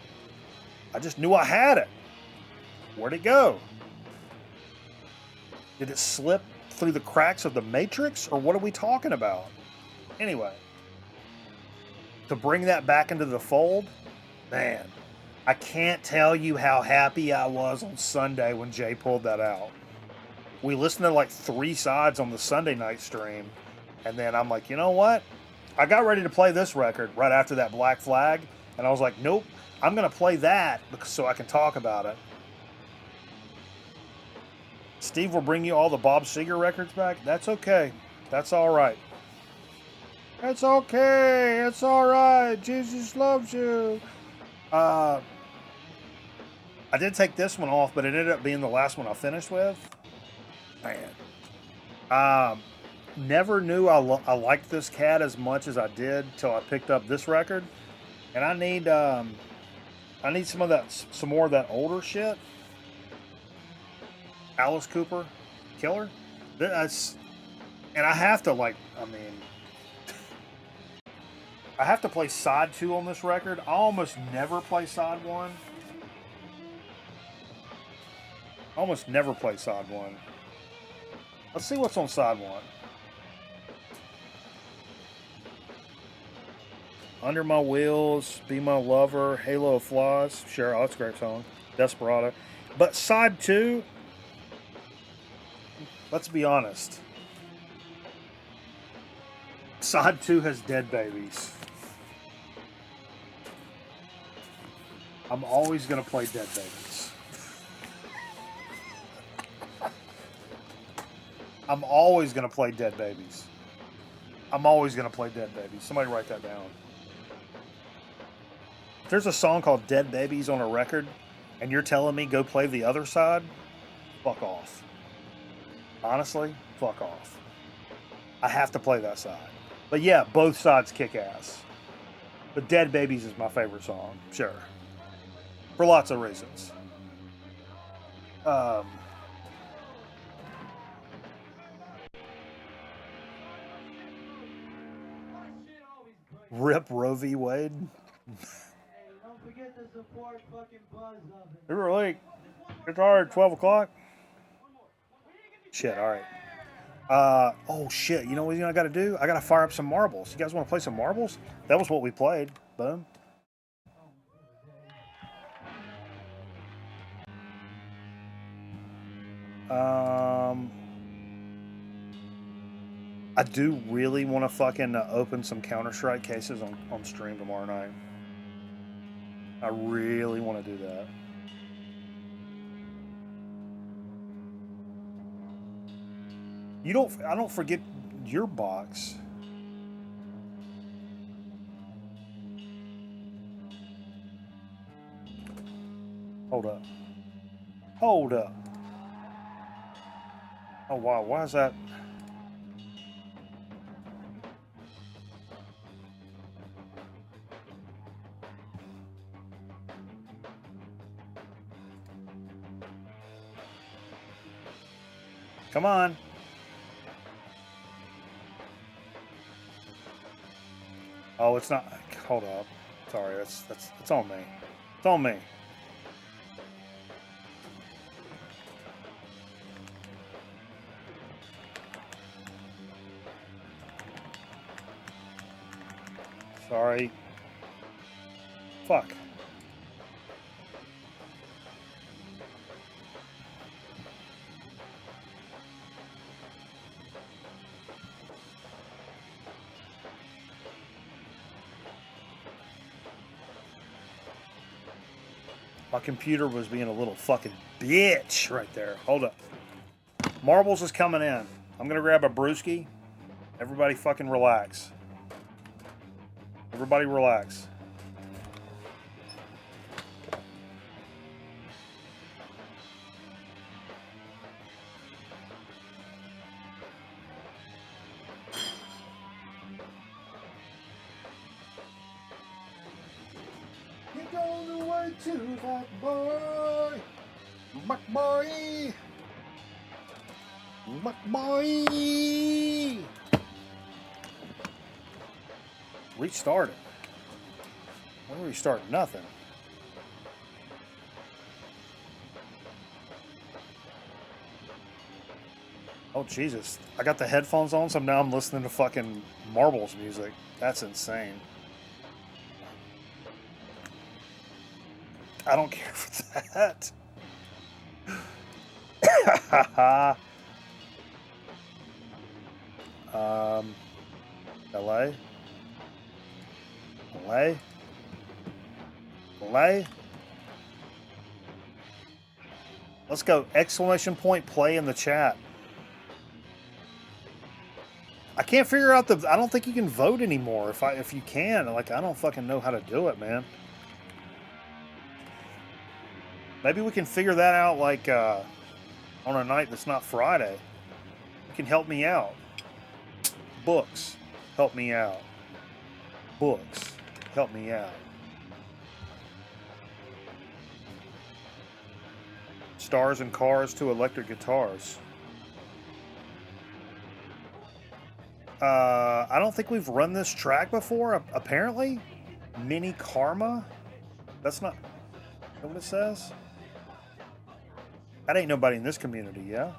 I just knew I had it. Where'd it go? Did it slip through the cracks of the Matrix, or what are we talking about? Anyway. To bring that back into the fold, man, I can't tell you how happy I was on Sunday when Jay pulled that out. We listened to like 3 sides on the Sunday night stream, and then I'm like, you know what? I got ready to play this record right after that Black Flag, and I was like, nope, I'm going to play that so I can talk about it. Steve will bring you all the Bob Seger records back. That's okay. That's all right. It's okay. It's all right. Jesus loves you. I did take this one off, but it ended up being the last one I finished with. Man. never knew I liked this cat as much as I did till I picked up this record, and I need some more of that older shit. Alice Cooper, Killer. That's, and I have to I have to play side 2 on this record. I almost never play side 1. Almost never play side 1. Let's see what's on side 1. Under My Wheels, Be My Lover, Halo of Flies. Sure, oh, that's a great song. Desperado. But side 2, let's be honest. Side 2 has Dead Babies. I'm always going to play Dead Babies. I'm always going to play Dead Babies. I'm always going to play Dead Babies. Somebody write that down. If there's a song called Dead Babies on a record, and you're telling me go play the other side, fuck off. Honestly, fuck off. I have to play that side. But yeah, both sides kick ass. But Dead Babies is my favorite song, sure. For lots of reasons. Rip Roe v. Wade. Don't forget to support fucking Buzz Oven. You're late. It's hard. 12 o'clock. Shit. All right. Oh shit. You know what I got to do? I got to fire up some marbles. You guys want to play some marbles? That was what we played. Boom. I do really want to fucking open some Counter-Strike cases on stream tomorrow night. I really want to do that. I don't forget your box. Hold up. Hold up. Oh wow, why is that? Come on. Oh, it's not. Hold up. Sorry, it's on me. It's on me. Sorry. Fuck. My computer was being a little fucking bitch right there. Hold up. Marbles is coming in. I'm gonna grab a brewski. Everybody fucking relax. Everybody relax. You're going away to that boy. Mac boy. Mac boy. Restart it. When restart nothing. Oh Jesus. I got the headphones on, so now I'm listening to fucking Marbles music. That's insane. I don't care for that. LA. Let's go! Exclamation point play in the chat. I can't figure out I don't think you can vote anymore. If you can, like, I don't fucking know how to do it, man. Maybe we can figure that out, like, on a night that's not Friday. You can help me out. Books, help me out. Books, help me out. Stars and Cars to Electric Guitars. I don't think we've run this track before, apparently. Mini Karma? That's not... Is that what it says? That ain't nobody in this community, yeah?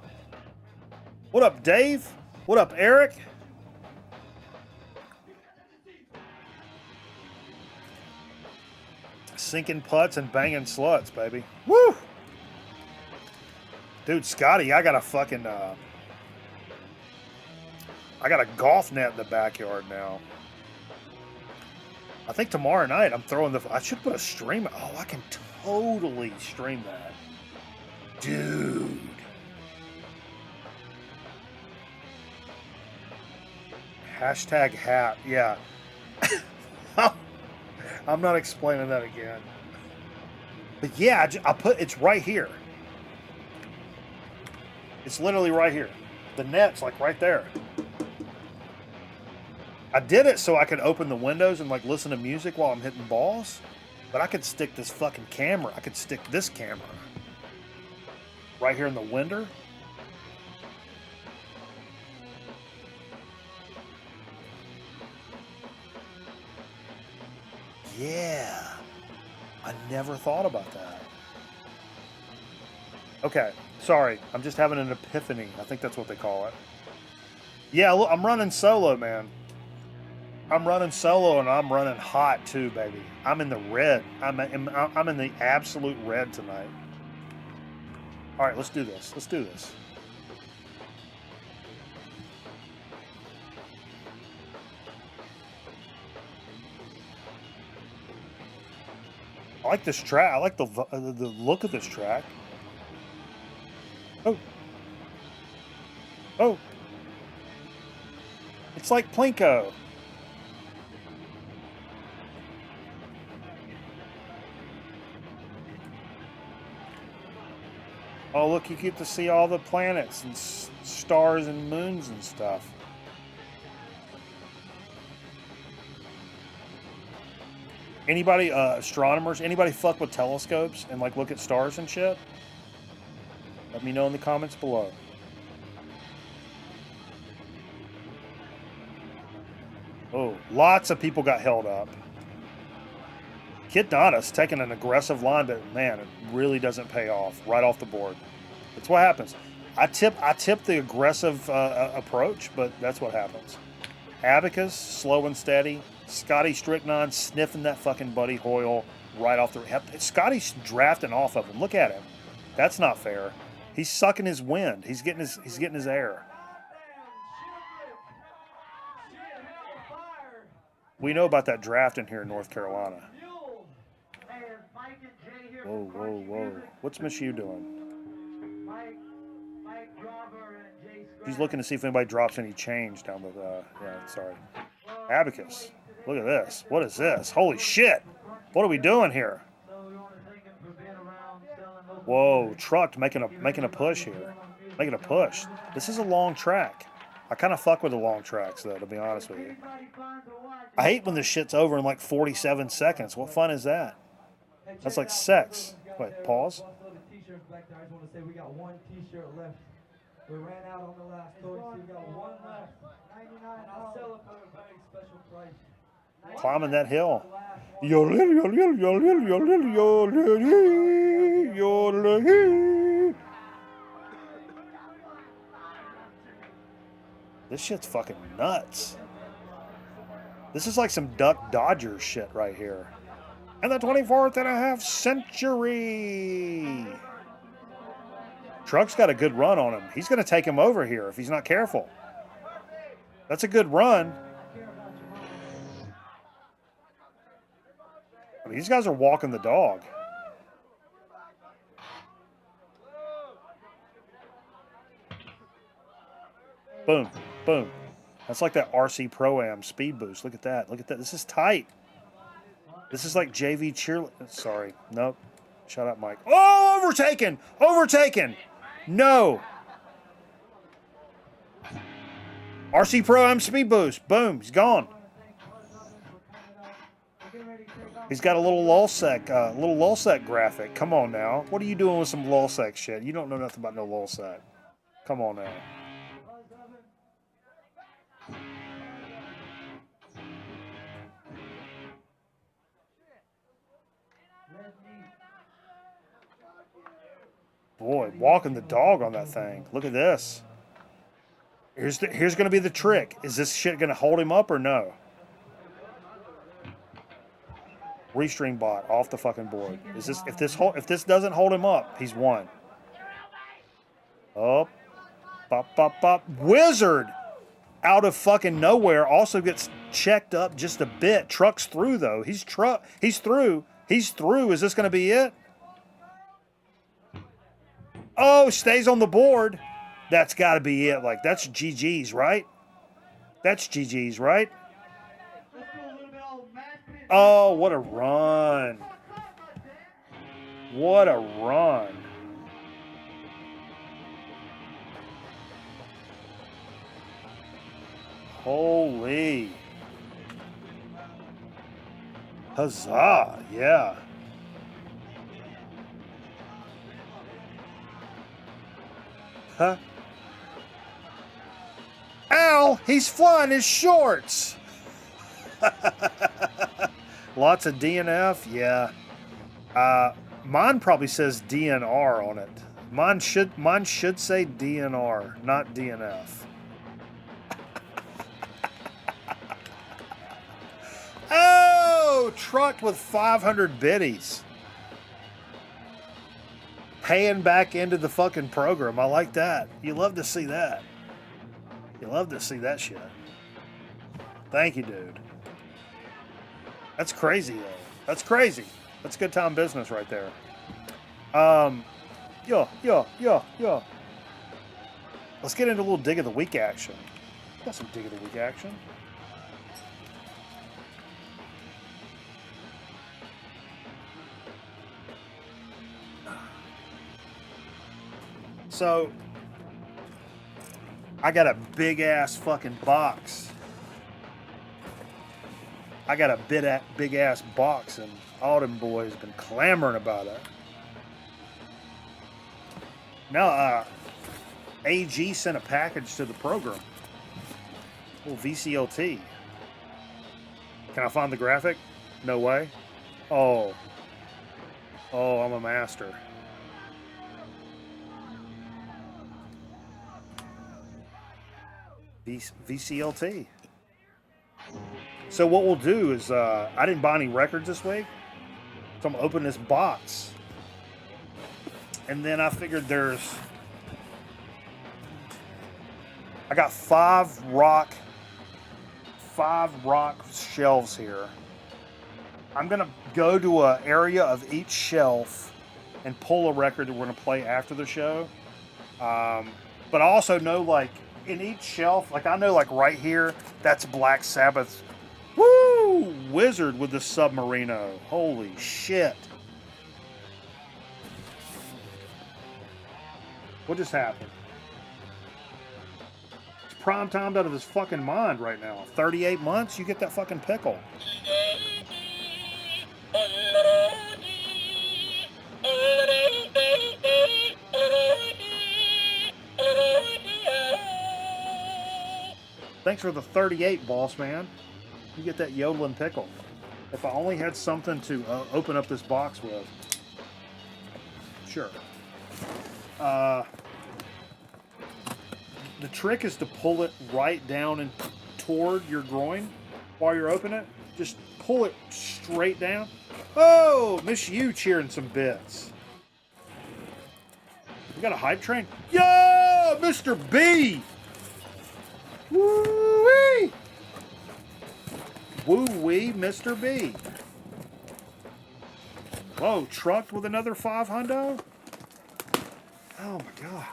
What up, Dave? What up, Eric? Sinking putts and banging sluts, baby. Woo! Dude, Scotty, I got a fucking... I got a golf net in the backyard now. I think tomorrow night I'm throwing the... I should put a stream... Oh, I can totally stream that. Dude. Hashtag hat. Yeah. I'm not explaining that again. But yeah, I put... It's right here. It's literally right here. The net's like right there. I did it so I could open the windows and like listen to music while I'm hitting balls. But I could stick this fucking camera. I could stick this camera right here in the window. Yeah. I never thought about that. Okay. Sorry. I'm just having an epiphany. I think that's what they call it. Yeah, look, I'm running solo, man. I'm running solo and I'm running hot too, baby. I'm in the red. I'm in the absolute red tonight. All right, let's do this. Let's do this. I like this track. I like the look of this track. Oh. Oh. It's like Plinko. Oh, look, you get to see all the planets and stars and moons and stuff. Anybody, astronomers, anybody fuck with telescopes and like look at stars and shit? Let me know in the comments below. Oh, lots of people got held up. Kid Dona's taking an aggressive line, but man, it really doesn't pay off right off the board. It's what happens. I tip the aggressive approach, but that's what happens. Abacus, slow and steady. Scotty Strychnine sniffing that fucking Buddy Hoyle right off the... Scotty's drafting off of him. Look at him. That's not fair. He's sucking his wind. He's getting his air. We know about that draft in here in North Carolina. Whoa, whoa, whoa. What's Miss You doing? She's looking to see if anybody drops any change down the... yeah, sorry. Abacus. Look at this. What is this? Holy shit. What are we doing here? Whoa, Trucked making a push here. Making a push. This is a long track. I kind of fuck with the long tracks, though, to be honest with you. I hate when this shit's over in like 47 seconds. What fun is that? That's like sex. Wait, pause. I just want to say we got one t-shirt left. We ran out on the last toy, so we got one left. 99. I'll sell it for a very special price. Climbing that hill. This shit's fucking nuts. This is like some Duck Dodgers shit right here. And the 24th and a half century. Truck's got a good run on him. He's going to take him over here if he's not careful. That's a good run. I mean, these guys are walking the dog. Boom, boom. That's like that RC Pro-Am speed boost. Look at that. Look at that. This is tight. This is like JV cheerleading. Sorry. Nope. Shut up, Mike. Oh, overtaken! Overtaken! No! RC Pro M Speed Boost. Boom. He's gone. He's got a little lulsec graphic. Come on now. What are you doing with some lulsec shit? You don't know nothing about no lulsec. Come on now. Boy, walking the dog on that thing. Look at this. Here's going to be the trick. Is this shit going to hold him up or no? Restring bot off the fucking board. Is this if this doesn't hold him up, he's won. Oh, bop bop bop. Wizard out of fucking nowhere also gets checked up just a bit. Truck's through though. He's through. He's through. Is this going to be it? Oh, stays on the board. That's got to be it. Like that's GG's, right? That's GG's, right? Oh, what a run. What a run. Holy. Huzzah, yeah. Huh? Ow, he's flying his shorts. Lots of DNF, yeah. Mine probably says DNR on it. Mine should say DNR, not DNF. Oh, trucked with 500 biddies. Paying back into the fucking program. I like that. You love to see that. You love to see that shit. Thank you, dude. That's crazy, though. That's crazy. That's good time business right there. Yo. Let's get into a little dig of the week action. Got some dig of the week action. So, I got a big ass fucking box. I got a big ass box, and all them boys been clamoring about it. Now, AG sent a package to the program. A little VCLT. Can I find the graphic? No way. Oh, I'm a master. VCLT. So what we'll do is, I didn't buy any records this week, so I'm gonna open this box, and then I figured I got five rock shelves here. I'm gonna go to an area of each shelf and pull a record that we're gonna play after the show. But I also know, like, in each shelf, like I know, like right here, that's Black Sabbath's. Woo! Wizard with the Submarino. Holy shit. What just happened? It's prime timed out of his fucking mind right now. 38 months? You get that fucking pickle. Thanks for the 38, boss man. You get that yodeling pickle. If I only had something to open up this box with. Sure. The trick is to pull it right down and toward your groin while you're opening it. Just pull it straight down. Oh, miss you cheering some bits. We got a hype train. Yo, Mr. B. Woo-wee. Woo-wee, Mr. B. Whoa, trucked with another 500? Oh my god.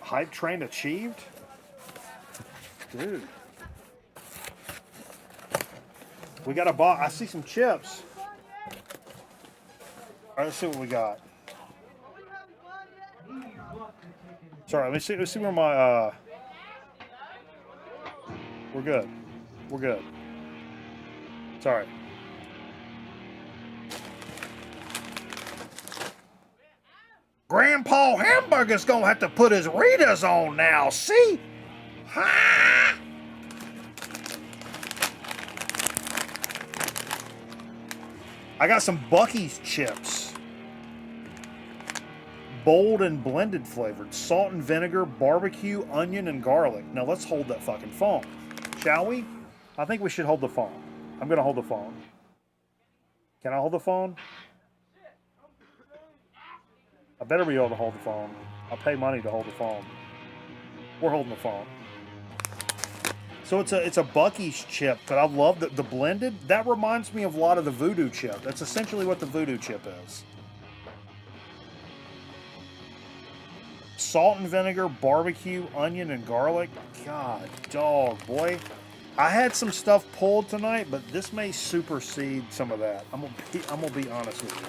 Hype train achieved? Dude. We got a box. I see some chips. All right, let's see what we got. Sorry, let's see where my, we're good. We're good. Sorry. Grandpa Hamburger's gonna have to put his Ritas on now, see? Ha! I got some Buc-ee's chips. Bold and blended flavored. Salt and vinegar, barbecue, onion, and garlic. Now let's hold that fucking phone. Shall we? I think we should hold the phone. I'm gonna hold the phone. Can I hold the phone? I better be able to hold the phone. I'll pay money to hold the phone. We're holding the phone. So it's a Buc-ee's chip, but I love the blended. That reminds me of a lot of the Voodoo chip. That's essentially what the Voodoo chip is. Salt and vinegar, barbecue, onion, and garlic. God, dog, boy. I had some stuff pulled tonight, but this may supersede some of that. I'm gonna be honest with you.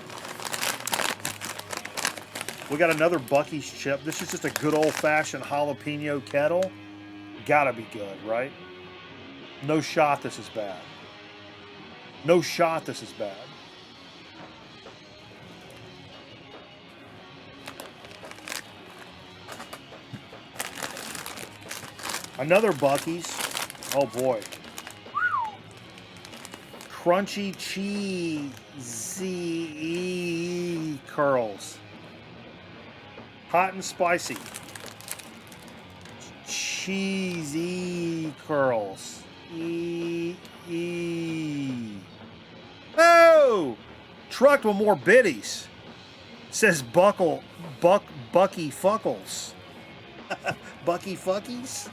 We got another Buc-ee's chip. This is just a good old-fashioned jalapeno kettle. Gotta be good, right? No shot this is bad. No shot this is bad. Another Buc-ee's. Oh boy. Crunchy cheesy curls. Hot and spicy. Cheesy curls. Oh! Trucked with more biddies. Says Bucky Fuckles. Bucky Fuckies?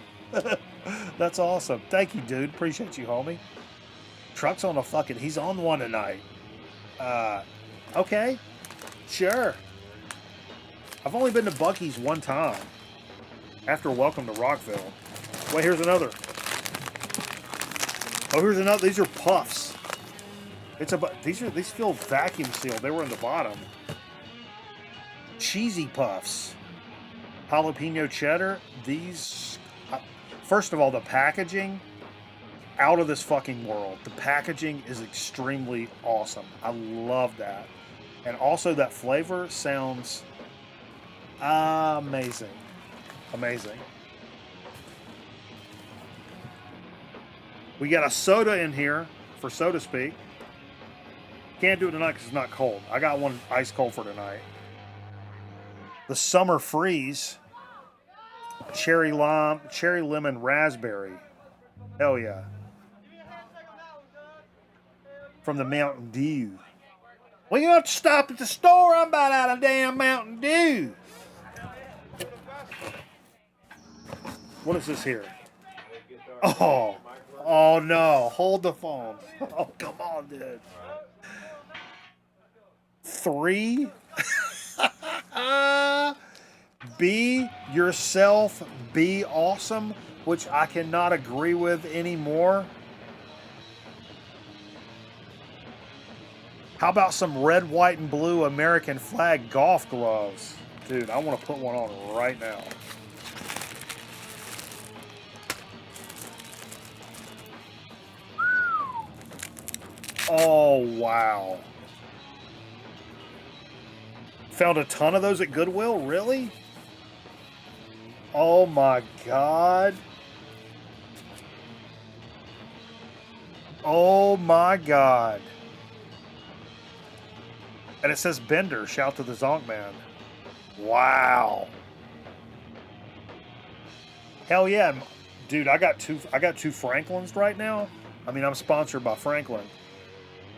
That's awesome. Thank you, dude. Appreciate you, homie. Truck's on a fucking... He's on one tonight. Okay. Sure. I've only been to Bucky's one time. After Welcome to Rockville. Wait, here's another. Oh, here's another. These are puffs. These feel vacuum sealed. They were in the bottom. Cheesy puffs. Jalapeno cheddar. These... First of all, the packaging, out of this fucking world. The packaging is extremely awesome. I love that. And also that flavor sounds amazing. Amazing. We got a soda in here for Soda Speak. Can't do it tonight because it's not cold. I got one ice cold for tonight. The Summer Freeze. Cherry lemon, raspberry. Hell yeah. From the Mountain Dew. Well, you have to stop at the store. I'm about out of damn Mountain Dew. What is this here? Oh no. Hold the phone. Oh, come on, dude. 3. Be yourself, be awesome, which I cannot agree with anymore. How about some red, white, and blue American flag golf gloves? Dude, I want to put one on right now. Oh, wow. Found a ton of those at Goodwill? Really? Oh my God. Oh my God. And it says Bender, shout to the Zonk Man. Wow. Hell yeah. Dude, I got two Franklins right now. I mean, I'm sponsored by Franklin.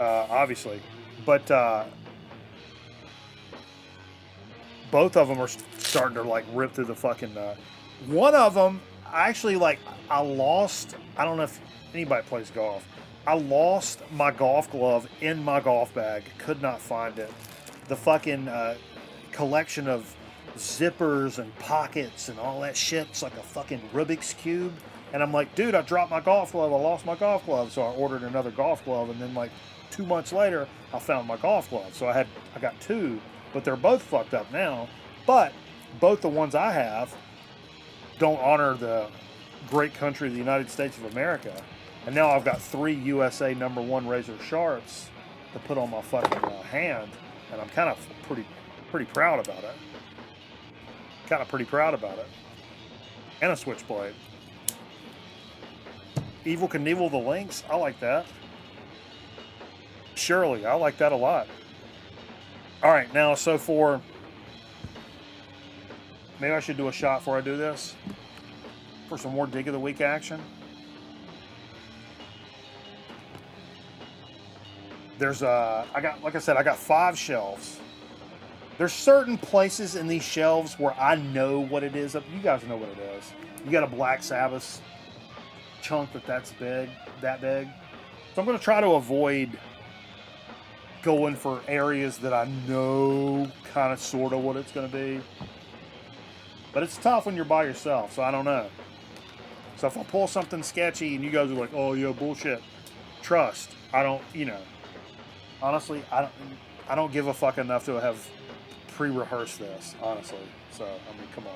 Obviously. But both of them are starting to like rip through the fucking one of them I lost. I don't know if anybody plays golf. I lost my golf glove in my golf bag. Could not find it. The fucking collection of zippers and pockets and all that shit. It's like a fucking Rubik's Cube. And I'm like, dude, I dropped my golf glove. I lost my golf glove. So I ordered another golf glove. And then like 2 months later, I found my golf glove. So I got two. But they're both fucked up now. But both the ones I have don't honor the great country of the United States of America. And now I've got 3 USA #1 razor sharps to put on my fucking hand, and I'm kind of pretty proud about it. Kind of pretty proud about it. And a switchblade. Evel Knievel the Lynx, I like that. Surely, I like that a lot. All right, now so for, maybe I should do a shot before I do this for some more Dig of the Week action. There's like I said, I got 5 shelves. There's certain places in these shelves where I know what it is. You guys know what it is. You got a Black Sabbath chunk that's big, that big. So I'm going to try to avoid going for areas that I know kind of sort of what it's going to be. But it's tough when you're by yourself, so I don't know. So if I pull something sketchy and you guys are like, oh yeah, bullshit, trust, I don't, honestly, I don't give a fuck enough to have pre-rehearsed this, honestly. So, I mean, come on.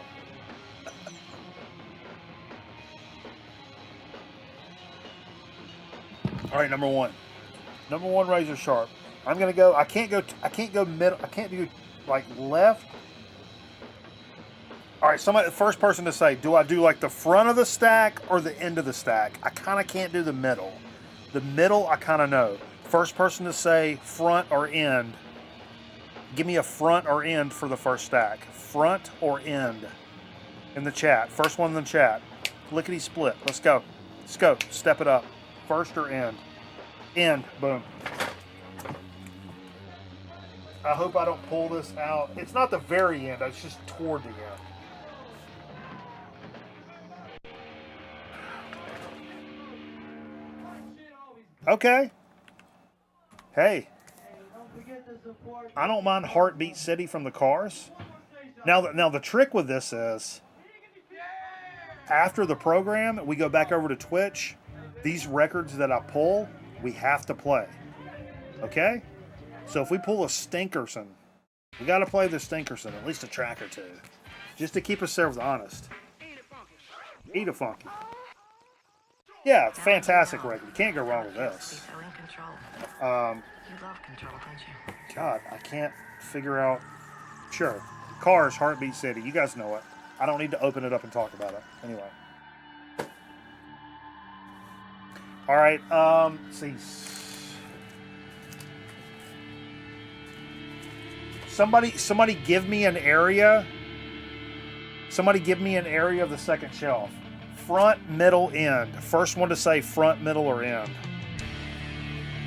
All right, number one razor sharp. I'm gonna go. I can't go middle. I can't do like left. All right, the first person to say, do I do like the front of the stack or the end of the stack? I kind of can't do the middle. The middle, I kind of know. First person to say front or end. Give me a front or end for the first stack. Front or end in the chat. First one in the chat. Lickety split. Let's go. Let's go. Step it up. First or end? End. Boom. I hope I don't pull this out. It's not the very end. It's just toward the end. Okay. Hey. I don't mind Heartbeat City from the Cars. Now the trick with this is, after the program, we go back over to Twitch. These records that I pull, we have to play. Okay? So if we pull a Stinkerson, we got to play the Stinkerson, at least a track or two, just to keep ourselves honest. Eat a Funky. Yeah, it's a fantastic record. You can't go wrong with this. You love control, don't you? God, I can't figure out. Sure. Cars, Heartbeat City. You guys know it. I don't need to open it up and talk about it. Anyway. All right. Let's see. Somebody give me an area. Somebody give me an area of the second shelf. Front, middle, end. First one to say front, middle, or end.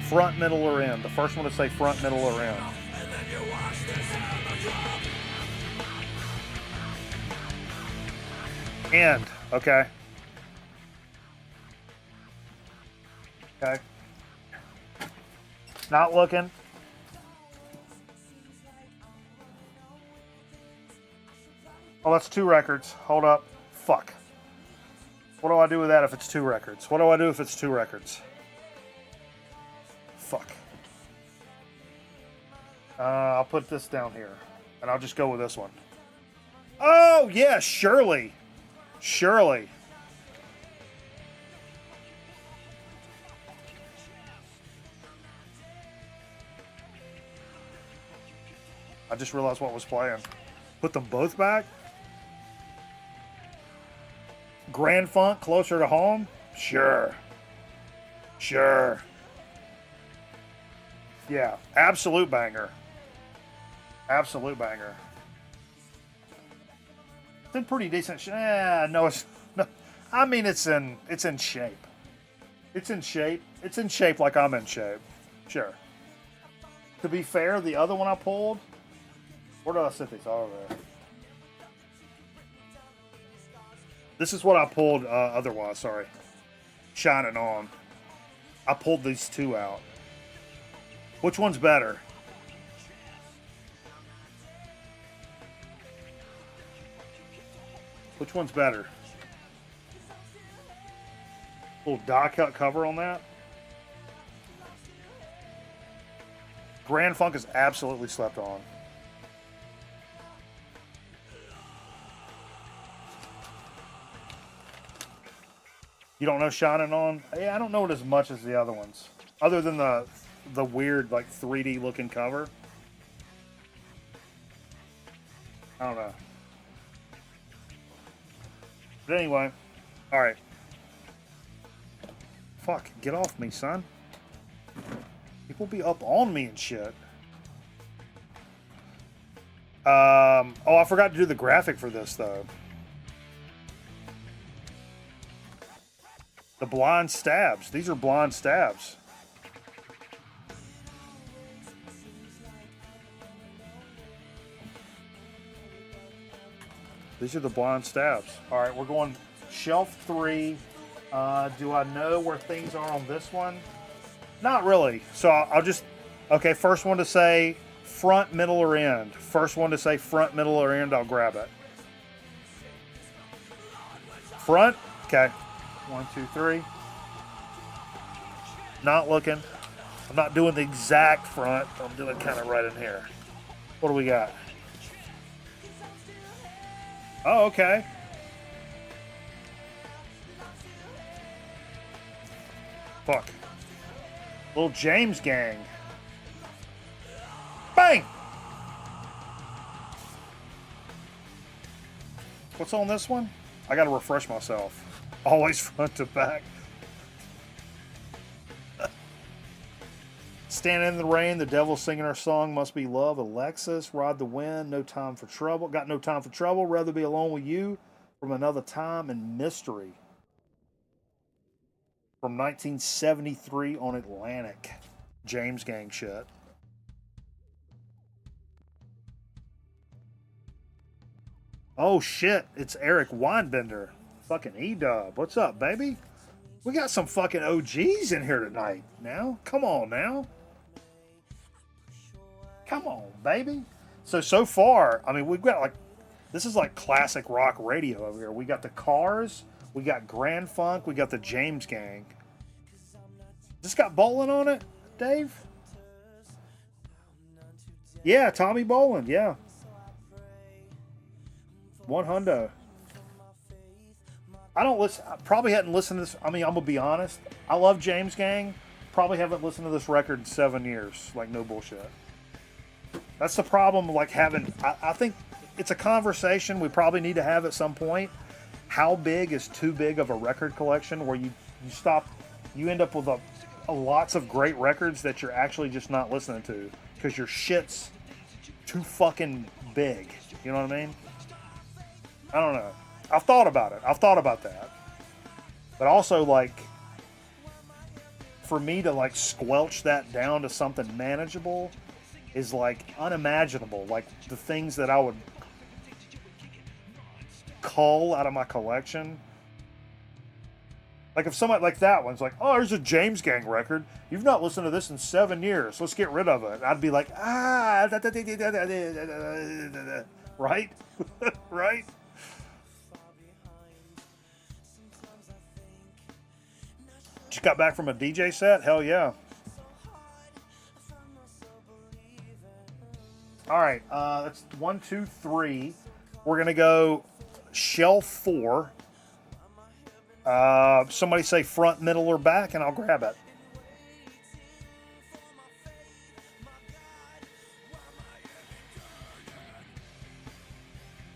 Front, middle, or end. The first one to say front, middle, or end. End. Okay. Okay. Not looking. Oh, that's 2 records. Hold up. Fuck. What do I do with that if it's 2 records? What do I do if it's 2 records? Fuck. I'll put this down here. And I'll just go with this one. Oh, yeah, surely. Surely. I just realized what was playing. Put them both back? Grand Funk, Closer to Home? Sure. Sure. Yeah, absolute banger. Absolute banger. It's in pretty decent no, it's no. I mean, it's in shape. It's in shape. It's in shape like I'm in shape. Sure. To be fair, the other one I pulled, where did I set these? Oh, there. This is what I pulled otherwise, sorry. Shining On. I pulled these 2 out. Which one's better? Which one's better? Little die cut cover on that. Grand Funk is absolutely slept on. You don't know Shining On? Yeah, I don't know it as much as the other ones. Other than the weird, like, 3D looking cover. I don't know. But anyway, alright. Fuck, get off me, son. People be up on me and shit. Oh, I forgot to do the graphic for this, though. The blind stabs. These are blind stabs. These are the blind stabs. All right, we're going shelf 3. Do I know where things are on this one? Not really. So I'll just... Okay, first one to say front, middle, or end. First one to say front, middle, or end, I'll grab it. Front? Okay. 1, 2, 3. Not looking. I'm not doing the exact front. I'm doing kind of right in here. What do we got? Oh, okay. Fuck. Little James Gang. Bang! What's on this one? I gotta refresh myself. Always front to back. Standing in the rain, the devil singing our song, must be love. Alexis, ride the wind, no time for trouble. Got no time for trouble, rather be alone with you from another time and mystery. From 1973 on Atlantic. James Gang shit. Oh shit, it's Eric Weinbender. Fucking E-Dub. What's up, baby? We got some fucking OGs in here tonight now. Come on now. Come on, baby. So far, I mean, we've got like, this is like classic rock radio over here. We got the Cars, we got Grand Funk, we got the James Gang. This got Bolin on it, Dave? Yeah, Tommy Bolin, yeah. One hundo. I don't listen. I probably hadn't listened to this. I mean, I'm gonna be honest. I love James Gang. Probably haven't listened to this record in 7 years. Like, no bullshit. That's the problem. Like having. I think it's a conversation we probably need to have at some point. How big is too big of a record collection where you stop? You end up with a lots of great records that you're actually just not listening to because your shit's too fucking big. You know what I mean? I don't know. I've thought about it. I've thought about that. But also, like, for me to, like, squelch that down to something manageable is, like, unimaginable. Like, the things that I would cull out of my collection. Like, if somebody, like that one's like, oh, there's a James Gang record. You've not listened to this in 7 years. Let's get rid of it. I'd be like, right? Right? Just got back from a DJ set? Hell yeah. Alright, that's 1, 2, 3. We're going to go shelf 4. Somebody say front, middle, or back, and I'll grab it.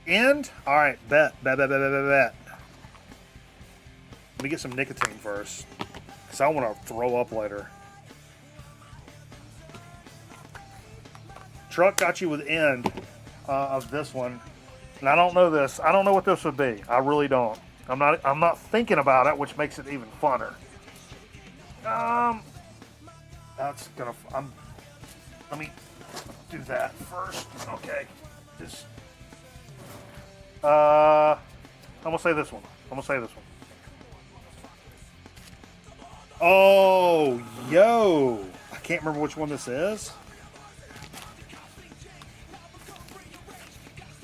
End? Alright, bet. Let me get some nicotine first. Because I want to throw up later. Truck got you with end of this one. And I don't know this. I don't know what this would be. I really don't. I'm not thinking about it, which makes it even funner. That's gonna. Let me do that first. Okay. Just. I'm gonna say this one. Oh, yo! I can't remember which one this is.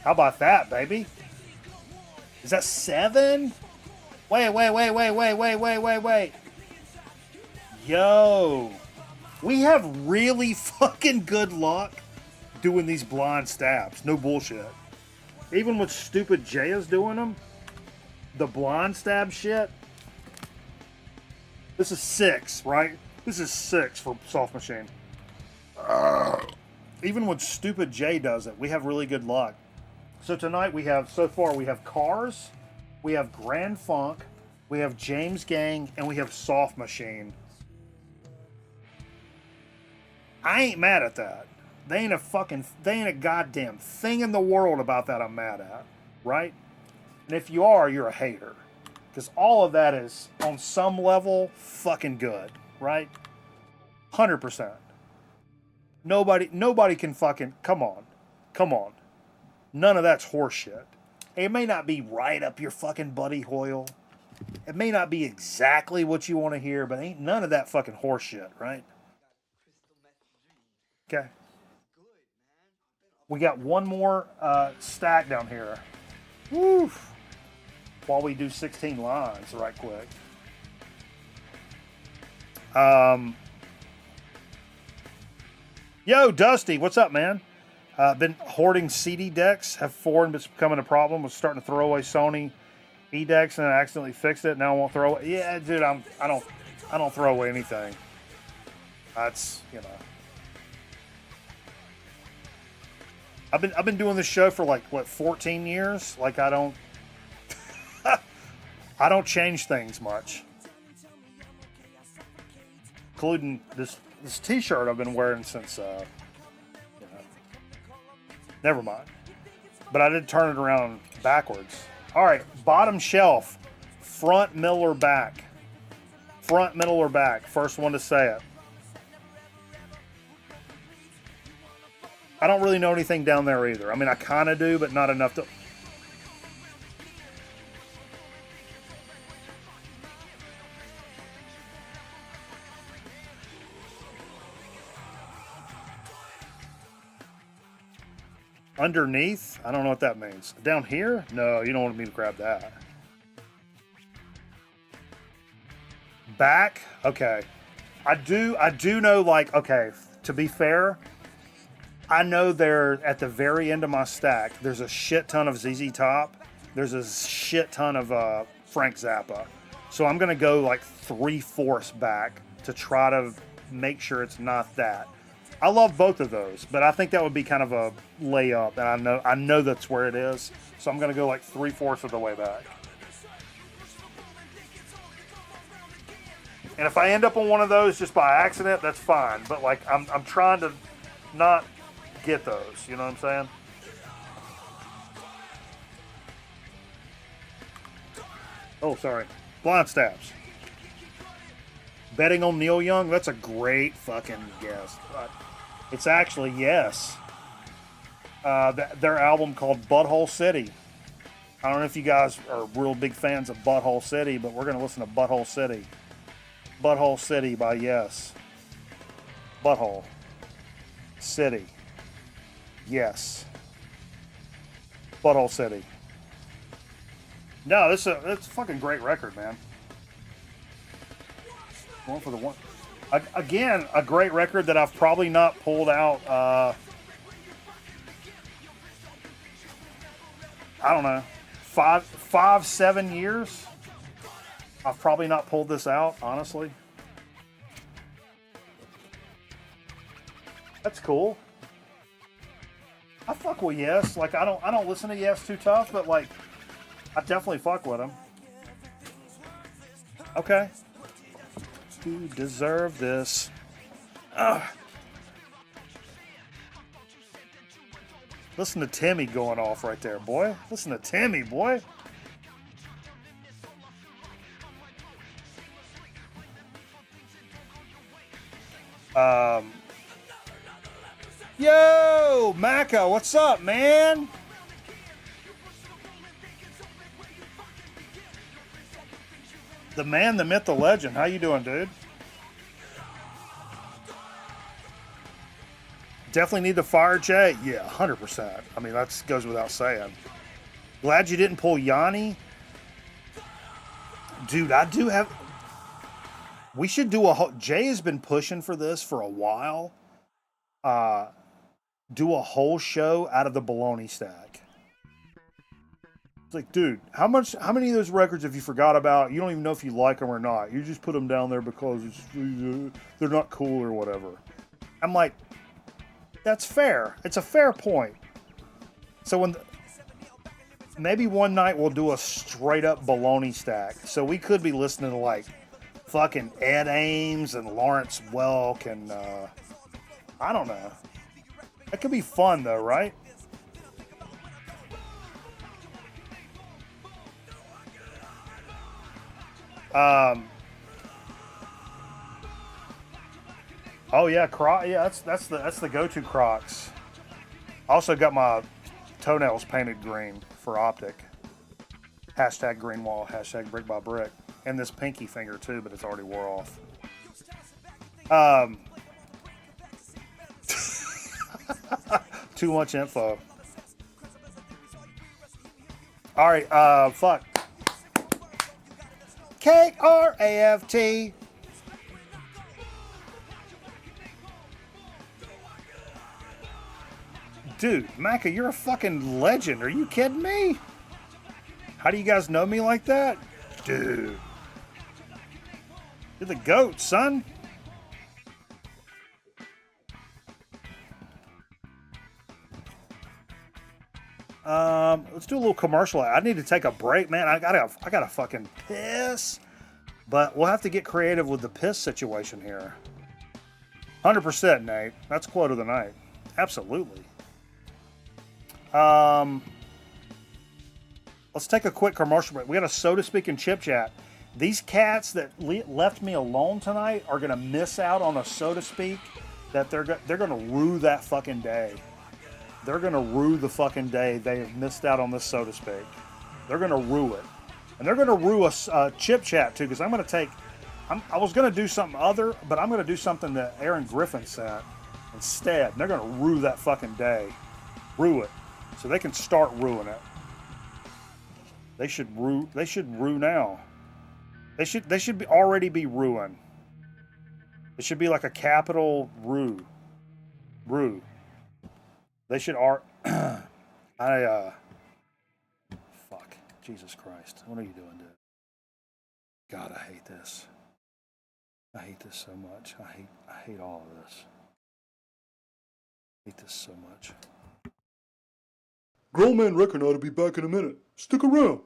How about that, baby? Is that 7? Wait. Yo. We have really fucking good luck doing these blind stabs. No bullshit. Even with stupid Jaya's doing them, the blind stab shit, This is 6, right? This is 6 for Soft Machine. Even when Stupid J does it, we have really good luck. So tonight we have Cars, we have Grand Funk, we have James Gang, and we have Soft Machine. I ain't mad at that. They ain't a goddamn thing in the world about that I'm mad at, right? And if you are, you're a hater. Because all of that is, on some level, fucking good, right? 100%. Nobody can fucking, come on. None of that's horseshit. It may not be right up your fucking buddy Hoyle. It may not be exactly what you want to hear, but ain't none of that fucking horseshit, right? Okay. We got one more stack down here. Woo! While we do 16 lines right quick. Yo, Dusty, what's up, man? Been hoarding CD decks. Have foreign been becoming a problem. Was starting to throw away Sony E decks and I accidentally fixed it. Now I won't throw away. Yeah, dude, I don't throw away anything. That's, you know. I've been doing this show for like what 14 years. Like I don't change things much. Including this T-shirt I've been wearing since never mind. But I did turn it around backwards. All right, bottom shelf, front, middle, or back. Front, middle, or back. First one to say it. I don't really know anything down there either. I mean, I kind of do, but not enough to... Underneath? I don't know what that means. Down here? No, you don't want me to grab that. Back? Okay. I do know, like, okay, to be fair, I know there at the very end of my stack, there's a shit ton of ZZ Top. There's a shit ton of Frank Zappa. So I'm going to go like 3/4 back to try to make sure it's not that. I love both of those, but I think that would be kind of a layup, and I know that's where it is. So I'm going to go like 3/4 of the way back. And if I end up on one of those just by accident, that's fine. But like I'm trying to not get those, you know what I'm saying? Oh, sorry. Blind stabs. Betting on Neil Young? That's a great fucking guess. It's actually, yes. Their album called Butthole City. I don't know if you guys are real big fans of Butthole City, but we're going to listen to Butthole City. Butthole City by Yes. Butthole City. Yes. Butthole City. No, it's a fucking great record, man. Going for the one. Again, a great record that I've probably not pulled out. I don't know, 7 years. I've probably not pulled this out, honestly. That's cool. I fuck with Yes. Like I don't listen to Yes too tough, but like I definitely fuck with them. Okay. You deserve this. Ugh. Listen to Timmy going off right there, boy. Listen to Timmy, boy. Yo, Macca, what's up, man? The man, the myth, the legend. How you doing, dude? Definitely need the fire J. Yeah, 100%. I mean, that goes without saying. Glad you didn't pull Yanni. Dude, I do have... We should do a whole... Jay has been pushing for this for a while. Do a whole show out of the bologna stack. It's like, dude, how many of those records have you forgot about? You don't even know if you like them or not. You just put them down there because they're not cool or whatever. I'm like, that's fair. It's a fair point. So maybe one night we'll do a straight up baloney stack. So we could be listening to like fucking Ed Ames and Lawrence Welk and I don't know. That could be fun though, right? Oh yeah, that's the go-to Crocs. Also got my toenails painted green for optic. Hashtag green wall, hashtag brick by brick. And this pinky finger too, but it's already wore off. Too much info. Alright, fuck. KRAFT. Dude, Macca, you're a fucking legend. Are you kidding me? How do you guys know me like that? Dude. You're the GOAT, son. Let's do a little commercial. I need to take a break, man. I gotta fucking piss. But we'll have to get creative with the piss situation here. 100%, Nate. That's quote of the night. Absolutely. Let's take a quick commercial break. We got a So to Speak and Chip Chat. These cats that left me alone tonight are gonna miss out on a So to Speak that they're gonna rue that fucking day. They're gonna rue the fucking day they have missed out on this So to Speak. They're gonna rue it, and they're gonna rue a Chip Chat too. Because I was gonna do something other, but I'm gonna do something that Aaron Griffin sent instead. And they're gonna rue that fucking day, rue it, so they can start ruing it. They should rue now. They should already be ruined. It should be like a capital rue. They should fuck. Jesus Christ. What are you doing, dude? God, I hate this. I hate this so much. I hate all of this. I hate this so much. Grown Man Record ought to be back in a minute. Stick around.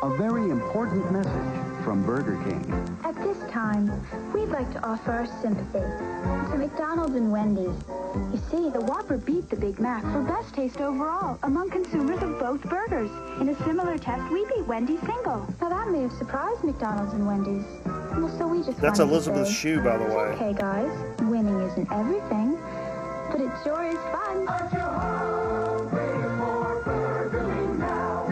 A very important message from Burger King. At this time, we'd like to offer our sympathy to McDonald's and Wendy's. You see, the Whopper beat the Big Mac for best taste overall among consumers of both burgers. In a similar test, we beat Wendy's single. Now that may have surprised McDonald's and Wendy's. Well, so we just That's Elizabeth's shoe, by the way. Okay, guys, winning isn't everything, but it sure is fun. Aren't you hungry for burgering now?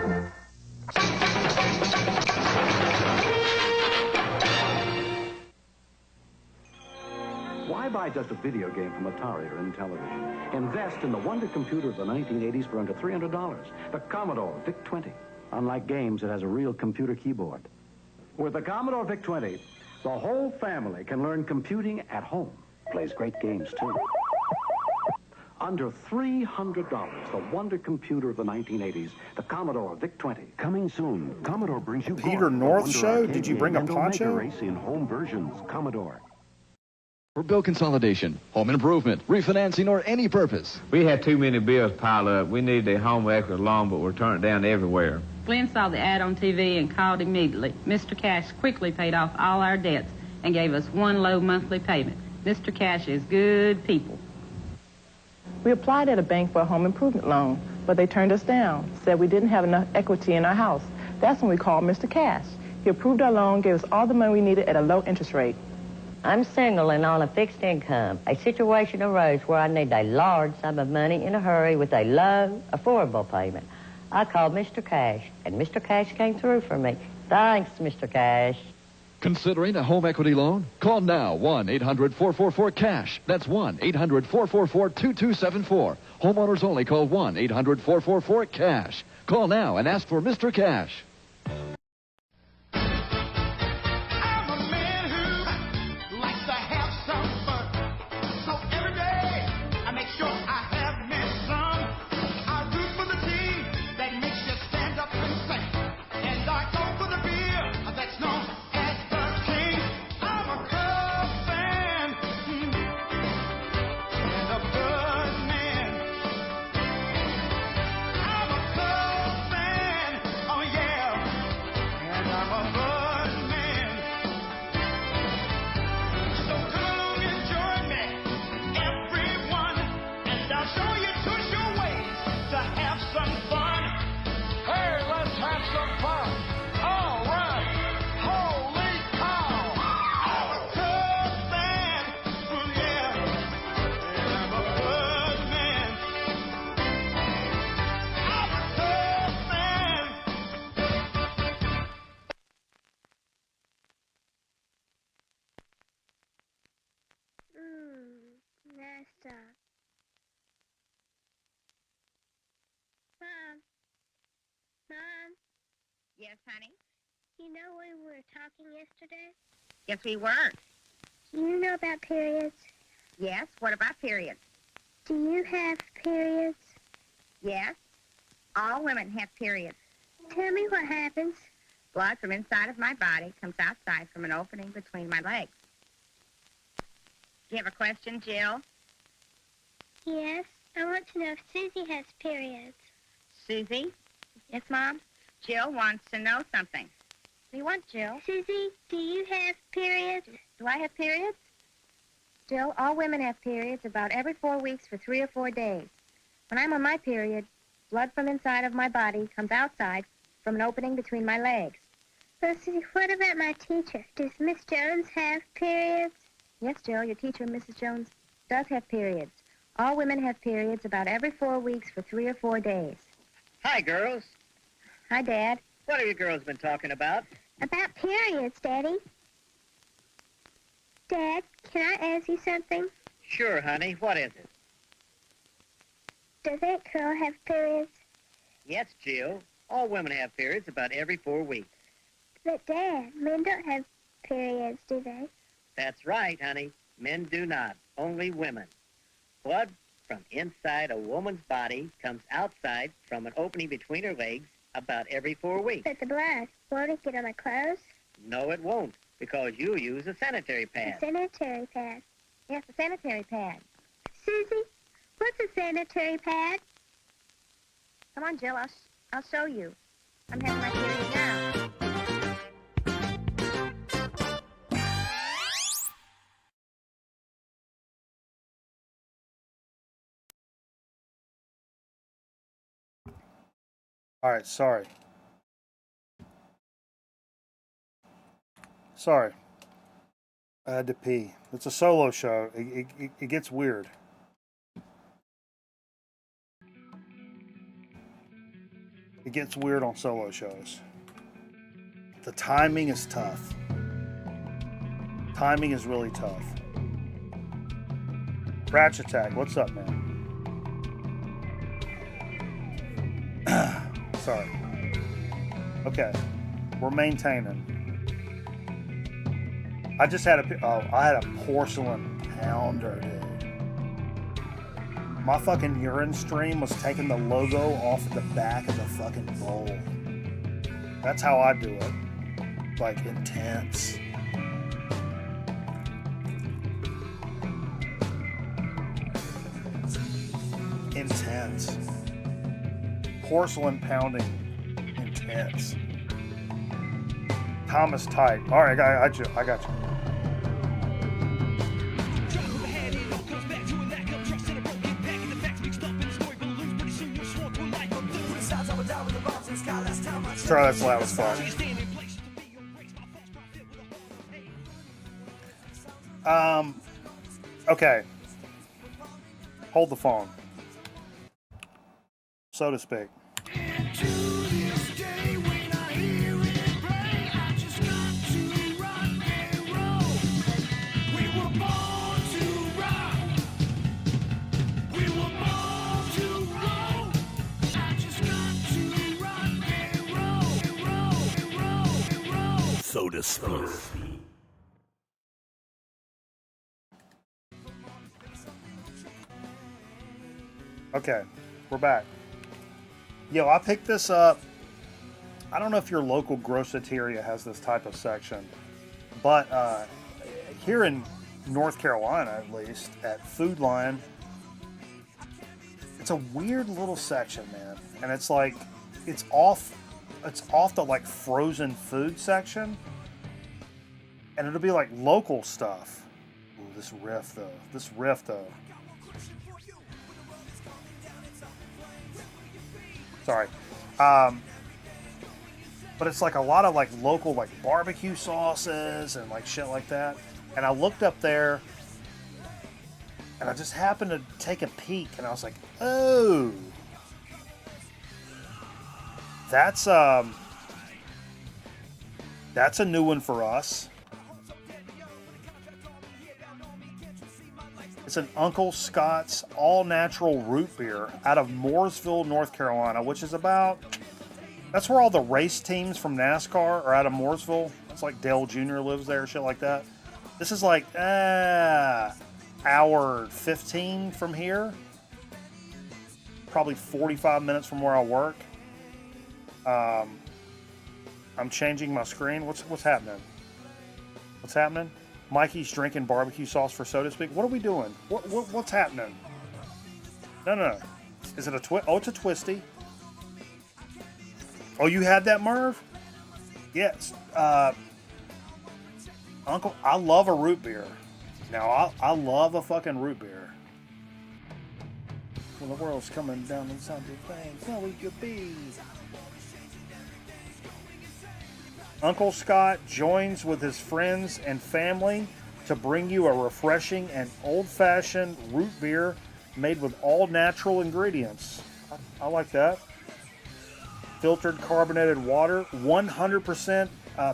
Why buy just a video game from Atari or Intellivision? Invest in the wonder computer of the 1980s for under $300. The Commodore VIC-20. Unlike games, it has a real computer keyboard. With the Commodore VIC-20, the whole family can learn computing at home. Plays great games, too. Under $300, the wonder computer of the 1980s, the Commodore VIC-20. Coming soon, Commodore brings you Peter North show? Did you bring a poncho? Race in home versions, Commodore. For bill consolidation, home improvement, refinancing, or any purpose. We had too many bills piled up. We needed a home equity loan, but we're turning it down everywhere. Glenn saw the ad on TV and called immediately. Mr. Cash quickly paid off all our debts and gave us one low monthly payment. Mr. Cash is good people. We applied at a bank for a home improvement loan, but they turned us down, said we didn't have enough equity in our house. That's when we called Mr. Cash. He approved our loan, gave us all the money we needed at a low interest rate. I'm single and on a fixed income. A situation arose where I need a large sum of money in a hurry with a low, affordable payment. I called Mr. Cash, and Mr. Cash came through for me. Thanks, Mr. Cash. Considering a home equity loan? Call now, 1-800-444-CASH. That's 1-800-444-2274. Homeowners only. Call 1-800-444-CASH. Call now and ask for Mr. Cash. stop. Mom. Mom. Yes, honey? You know we were talking yesterday? Yes, we were. Do you know about periods? Yes, what about periods? Do you have periods? Yes, all women have periods. Tell me what happens. Blood from inside of my body comes outside from an opening between my legs. Do you have a question, Jill? Yes, I want to know if Susie has periods. Susie? Yes, Mom? Jill wants to know something. What do you want, Jill? Susie, do you have periods? Do I have periods? Jill, all women have periods about every 4 weeks for 3 or 4 days. When I'm on my period, blood from inside of my body comes outside from an opening between my legs. Well, Susie, what about my teacher? Does Miss Jones have periods? Yes, Jill, your teacher, Mrs. Jones, does have periods. All women have periods about every 4 weeks for 3 or 4 days. Hi, girls. Hi, Dad. What have you girls been talking about? About periods, Daddy. Dad, can I ask you something? Sure, honey. What is it? Does Aunt Carol have periods? Yes, Jill. All women have periods about every 4 weeks. But, Dad, men don't have periods, do they? That's right, honey. Men do not. Only women. Blood from inside a woman's body comes outside from an opening between her legs about every 4 weeks. But the blood, won't it get on my clothes? No, it won't, because you use a sanitary pad. A sanitary pad. Yes, a sanitary pad. Susie, what's a sanitary pad? Come on, Jill. I'll show you. I'm having my period now. All right, sorry. Sorry. I had to pee. It's a solo show. It gets weird. It gets weird on solo shows. The timing is tough. Timing is really tough. Ratchet Attack, what's up, man? Sorry. Okay. We're maintaining. I just had I had a porcelain pounder, dude. My fucking urine stream was taking the logo off the back of the fucking bowl. That's how I do it. Like, intense. Intense. Porcelain pounding. Intense. Thomas Tight. All right, I got you. Let's try that loud as fuck. Okay. Hold the phone. So to speak. So to speak. Okay, we're back. Yo, I picked this up. I don't know if your local groceteria has this type of section, but here in North Carolina, at least, at Food Line, it's a weird little section, man. And it's like, it's off the like frozen food section, and it'll be like local stuff. Ooh, this riff though. Sorry. But it's like a lot of like local like barbecue sauces and like shit like that. And I looked up there and I just happened to take a peek and I was like, oh, that's a new one for us. It's an Uncle Scott's all-natural root beer out of Mooresville, North Carolina, which is about... That's where all the race teams from NASCAR are out of Mooresville. It's like Dale Jr. lives there, shit like that. This is like, hour 15 from here. Probably 45 minutes from where I work. I'm changing my screen. What's happening? What's happening? Mikey's drinking barbecue sauce for soda speak. What are we doing? What's happening? No. Is it a twist? Oh, it's a twisty. Oh, you had that, Merv? Yes. Uncle, I love a root beer. Now, I love a fucking root beer. When the world's coming down in something things, no, we could be. Uncle Scott joins with his friends and family to bring you a refreshing and old-fashioned root beer made with all natural ingredients. I like that. Filtered carbonated water, 100%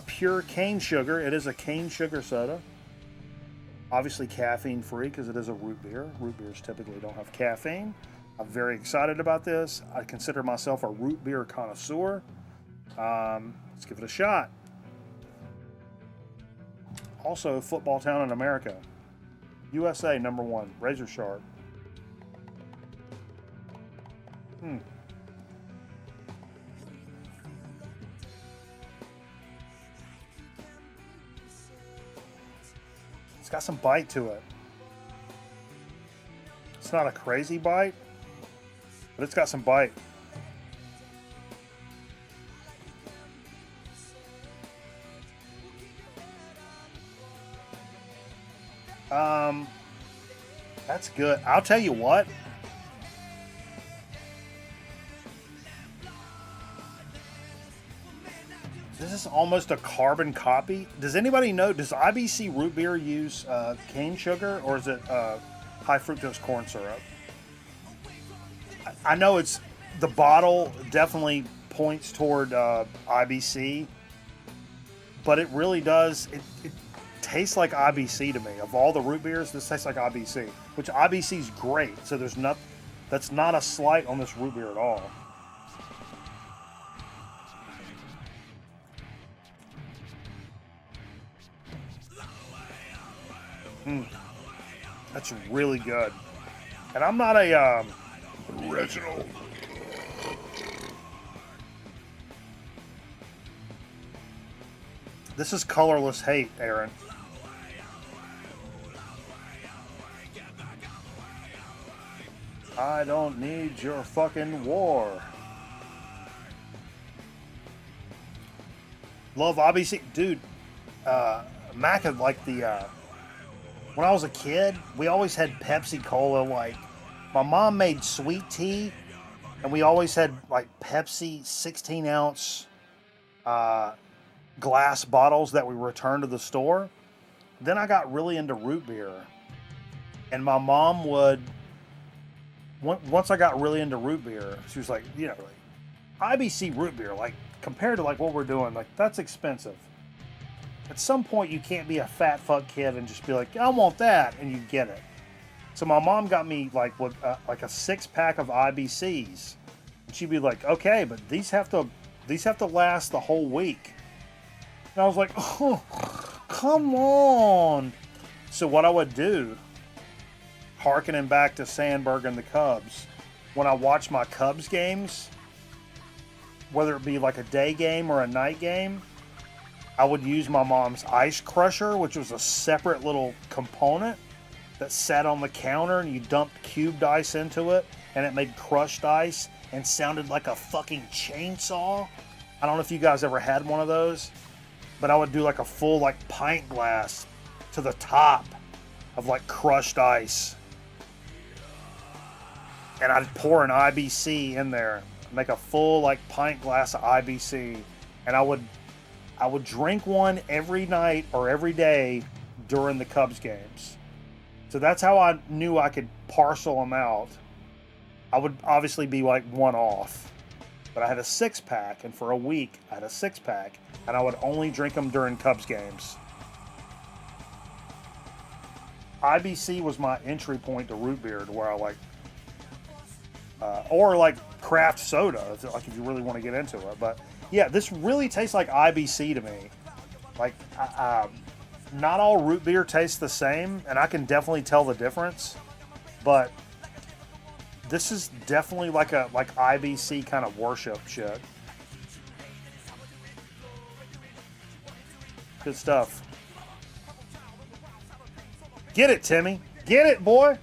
pure cane sugar. It is a cane sugar soda. Obviously caffeine free because it is a root beer. Root beers typically don't have caffeine. I'm very excited about this. I consider myself a root beer connoisseur. Let's give it a shot. Also, football town in America. USA #1, razor sharp. It's got some bite to it. It's not a crazy bite, but it's got some bite. That's good. I'll tell you what. This is almost a carbon copy. Does anybody know, does IBC root beer use cane sugar or is it high fructose corn syrup? I know it's, the bottle definitely points toward IBC, but it really does, it tastes like IBC to me. Of all the root beers, this tastes like IBC, which IBC is great. So there's not, that's not a slight on this root beer at all. That's really good. And I'm not a original. This is colorless hate, Aaron. I don't need your fucking war. Love IBC. Dude, Mac had like the, when I was a kid, we always had Pepsi Cola. Like, my mom made sweet tea, and we always had like Pepsi 16-ounce glass bottles that we returned to the store. Then I got really into root beer, and my mom would, once I got really into root beer, she was like, you know, like, IBC root beer, like, compared to like what we're doing, like, that's expensive. At some point, you can't be a fat fuck kid and just be like, I want that, and you get it. So my mom got me like what, like a 6-pack of IBCs, and she'd be like, okay, but these have to last the whole week. And I was like, oh, come on. So what I would do, hearkening back to Sandberg and the Cubs, when I watch my Cubs games, whether it be like a day game or a night game, I would use my mom's ice crusher, which was a separate little component that sat on the counter, and you dumped cubed ice into it, and it made crushed ice and sounded like a fucking chainsaw. I don't know if you guys ever had one of those, but I would do like a full like pint glass to the top of like crushed ice. And I'd pour an IBC in there, make a full like pint glass of IBC, and I would drink one every night or every day during the Cubs games. So that's how I knew I could parcel them out. I would obviously be like one off, but I had a 6-pack, and for a week I had a 6-pack, and I would only drink them during Cubs games. IBC was my entry point to root beer, to where I like, or like craft soda, like if you really want to get into it. But yeah, this really tastes like IBC to me. Like, not all root beer tastes the same, and I can definitely tell the difference. But this is definitely like IBC kind of worship shit. Good stuff. Get it, Timmy. Get it, boy.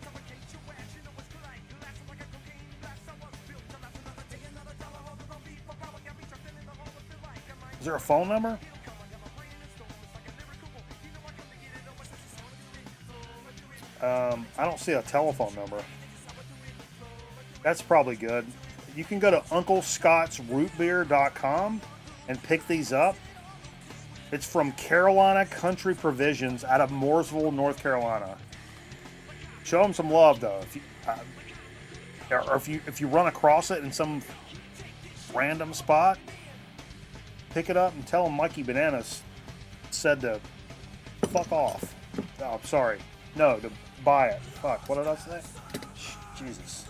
Is there a phone number? I don't see a telephone number. That's probably good. You can go to UncleScottsRootBeer.com and pick these up. It's from Carolina Country Provisions out of Mooresville, North Carolina. Show them some love, though. If you run across it in some random spot, pick it up and tell them Mikey Bananas said to fuck off. Oh, sorry. No, to buy it. Fuck, what did I say? Jesus.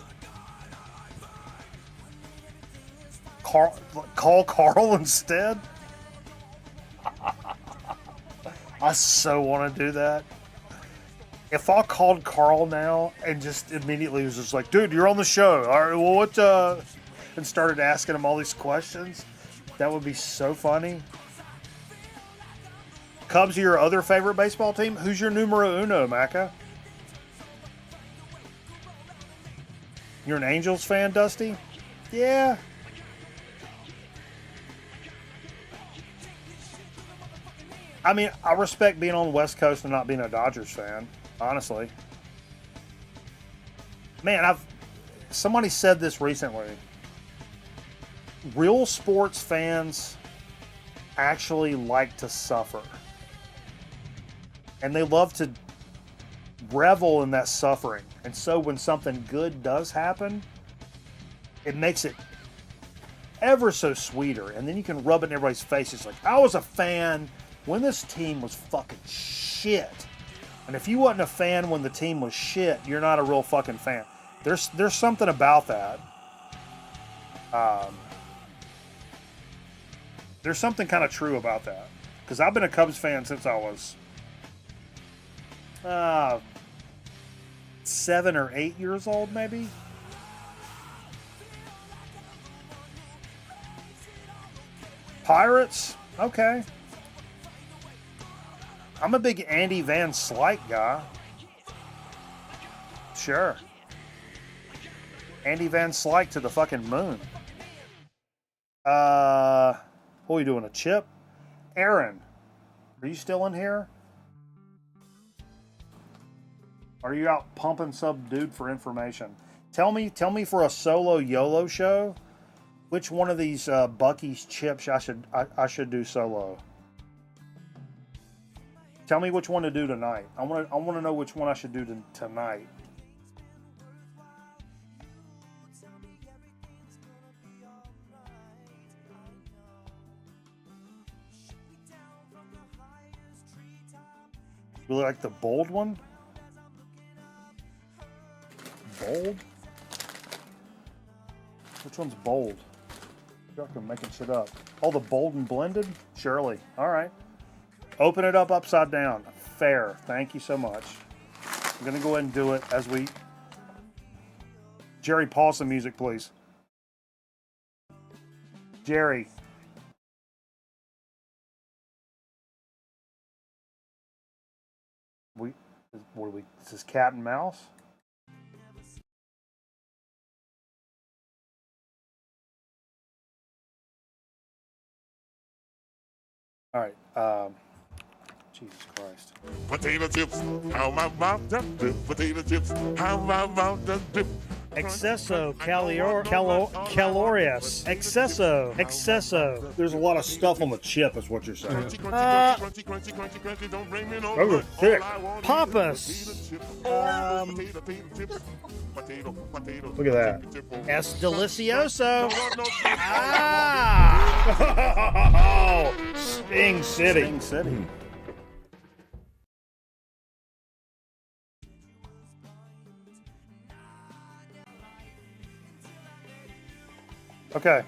Call Carl instead? I so want to do that. If I called Carl now and just immediately was just like, dude, you're on the show. All right, well, what, and started asking him all these questions, that would be so funny. Cubs are your other favorite baseball team? Who's your numero uno, Macca? You're an Angels fan, Dusty? Yeah. I mean, I respect being on the West Coast and not being a Dodgers fan, honestly. Man, somebody said this recently. Real sports fans actually like to suffer. And they love to revel in that suffering. And so when something good does happen, it makes it ever so sweeter. And then you can rub it in everybody's face. It's like, I was a fan when this team was fucking shit. And if you wasn't a fan when the team was shit, you're not a real fucking fan. There's something about that. There's something kind of true about that. Because I've been a Cubs fan since I was 7 or 8 years old, maybe. Pirates? Okay. I'm a big Andy Van Slyke guy. Sure. Andy Van Slyke to the fucking moon. What are you doing, a chip? Aaron, are you still in here? Are you out pumping some dude for information? Tell me for a solo YOLO show, which one of these Buc-ee's chips I should do solo. Tell me which one to do tonight. I want to know which one I should do tonight. Really like the bold one? Bold? Which one's bold? I'm making shit up. Oh, the bold and blended? Surely. All right. Open it up upside down. Fair. Thank you so much. I'm going to go ahead and do it as we... Jerry, pause some music, please. Jerry. Is this cat and mouse? All right. Jesus Christ. Potato chips, how my mom done do. Potato chips, how my mom done do. Excesso calorious. Excesso. There's a lot of stuff on the chip, is what you're saying. Those are thick. Pampas. Look at that. Es delicioso. Ah! Sting City. Okay.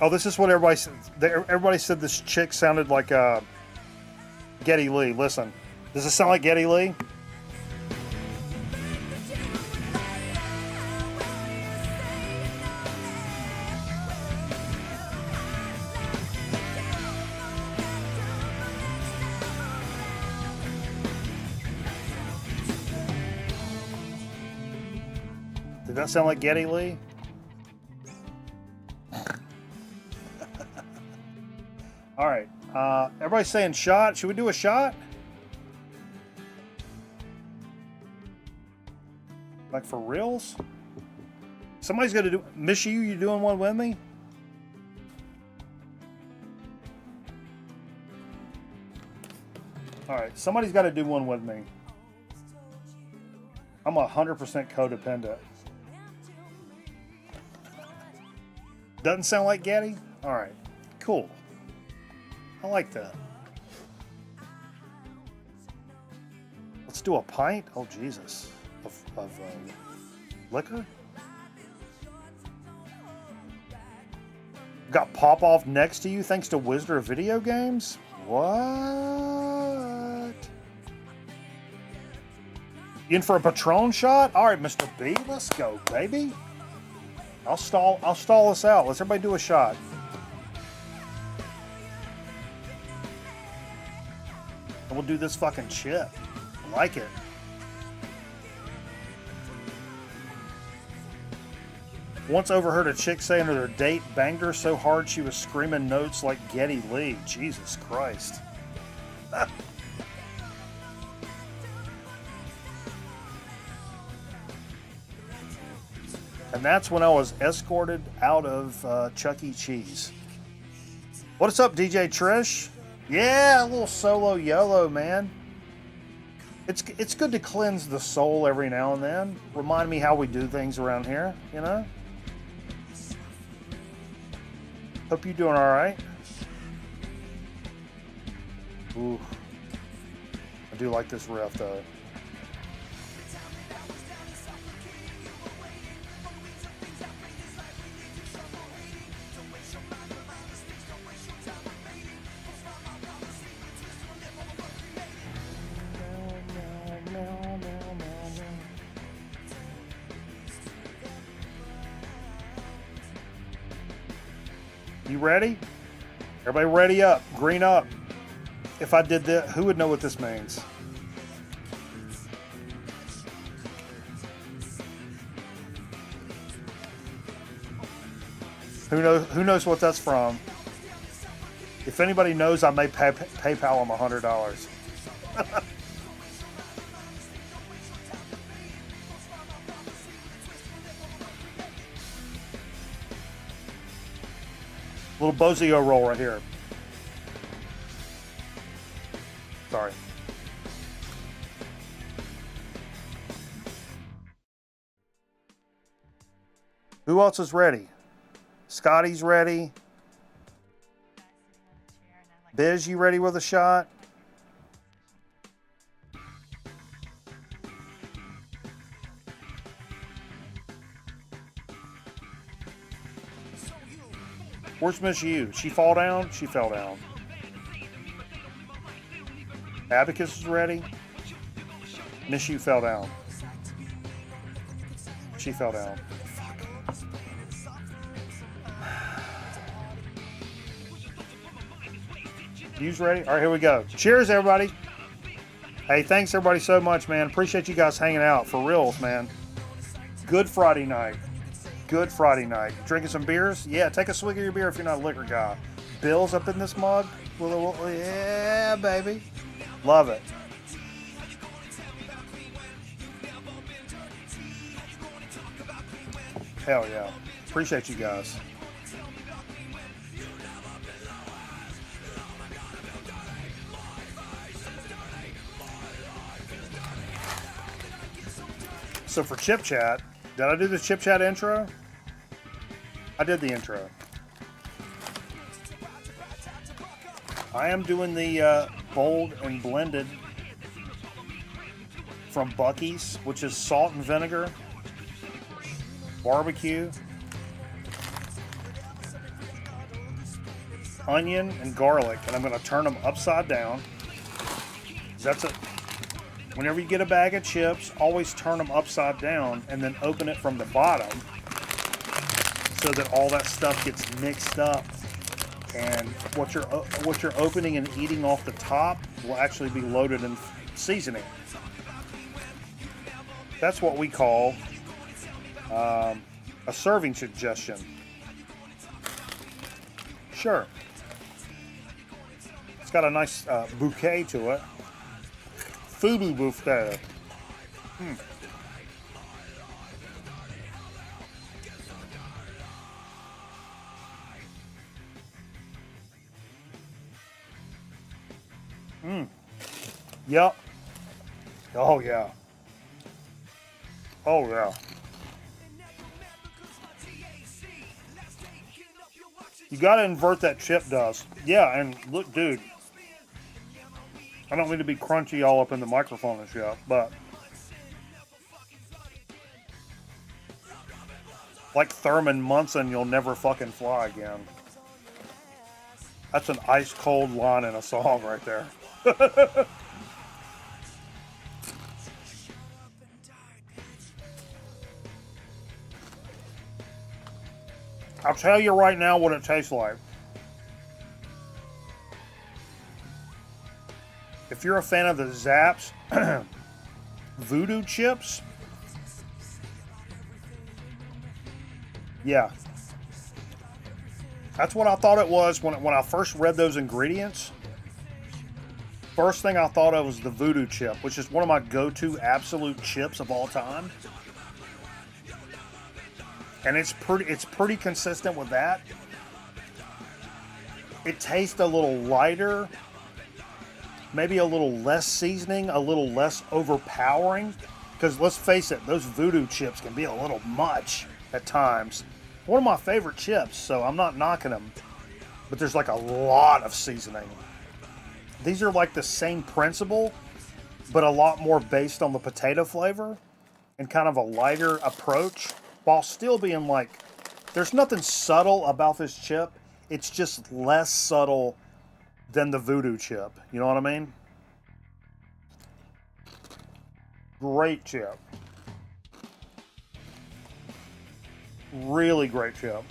Oh, this is what everybody said. Everybody said this chick sounded like Geddy Lee. Listen. Does it sound like Geddy Lee? Did that sound like Geddy Lee? All right. Everybody's saying shot. Should we do a shot? Like for reals? Somebody's got to do... Miss you doing one with me? All right. Somebody's got to do one with me. I'm 100% codependent. Doesn't sound like Geddy? All right. Cool. I like that. Let's do a pint. Oh, Jesus. Of liquor? Got Pop-Off next to you thanks to Wizard of Video Games? What? You in for a Patron shot? All right, Mr. B, let's go, baby. I'll stall this out. Let's everybody do a shot. And we'll do this fucking chip. I like it. Once overheard a chick say under their date banged her so hard she was screaming notes like Geddy Lee. Jesus Christ. And that's when I was escorted out of Chuck E. Cheese. What's up, DJ Trish? Yeah, a little solo YOLO, man. It's good to cleanse the soul every now and then. Remind me how we do things around here, you know? Hope you're doing all right. Ooh. I do like this riff, though. You ready? Everybody ready up. Green up. If I did that, who would know what this means? Who knows what that's from? If anybody knows, I may PayPal them $100. Little Bozio roll right here. Sorry. Who else is ready? Scotty's ready. Biz, you ready with a shot? Where's Miss U? She fall down? She fell down. Abacus is ready. Miss U fell down. She fell down. U's ready? All right, here we go. Cheers, everybody. Hey, thanks, everybody, so much, man. Appreciate you guys hanging out. For reals, man. Good Friday night. Good Friday night. Drinking some beers? Yeah, take a swig of your beer if you're not a liquor guy. Bill's up in this mug. Yeah, baby. Love it. Hell yeah. Appreciate you guys. So for Chip Chat, did I do the Chip Chat intro? I did the intro. I am doing the bold and blended from Buc-ee's, which is salt and vinegar. barbecue, onion, and garlic, and I'm going to turn them upside down. That's it. Whenever you get a bag of chips, always turn them upside down and then open it from the bottom so that all that stuff gets mixed up. And what you're opening and eating off the top will actually be loaded in seasoning. That's what we call a serving suggestion. Sure. It's got a nice bouquet to it. Fubu bouquet. Yep. Oh yeah. Oh yeah. You gotta invert that chip dust. Yeah, and look, dude. I don't mean to be crunchy all up in the microphone and shit, but like Thurman Munson, you'll never fucking fly again. That's an ice cold line in a song right there. I'll tell you right now what it tastes like. If you're a fan of the Zapp's Voodoo chips, yeah. That's what I thought it was when I first read those ingredients. First thing I thought of was the Voodoo chip, which is one of my go-to absolute chips of all time. And it's pretty consistent with that. It tastes a little lighter, maybe a little less seasoning, a little less overpowering. Because let's face it, those Voodoo chips can be a little much at times. One of my favorite chips, so I'm not knocking them. But there's like a lot of seasoning. These are like the same principle, but a lot more based on the potato flavor and kind of a lighter approach, while still being like, there's nothing subtle about this chip. It's just less subtle than the Voodoo chip. You know what I mean? Great chip. Really great chip.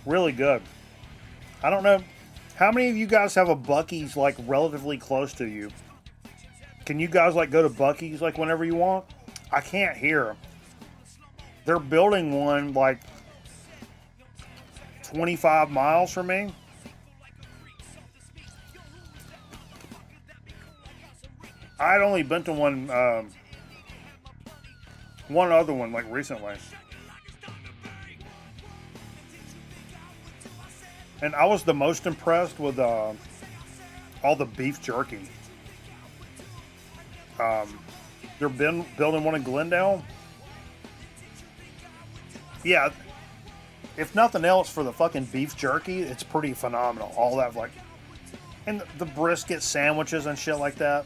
Really good. I don't know. How many of you guys have a Buc-ee's like relatively close to you? Can you guys like go to Buc-ee's like whenever you want? I can't hear. They're building one like 25 miles from me. I'd only been to one other one like recently. And I was the most impressed with all the beef jerky. They're building one in Glendale. Yeah, if nothing else for the fucking beef jerky, it's pretty phenomenal. All that like, and the brisket sandwiches and shit like that.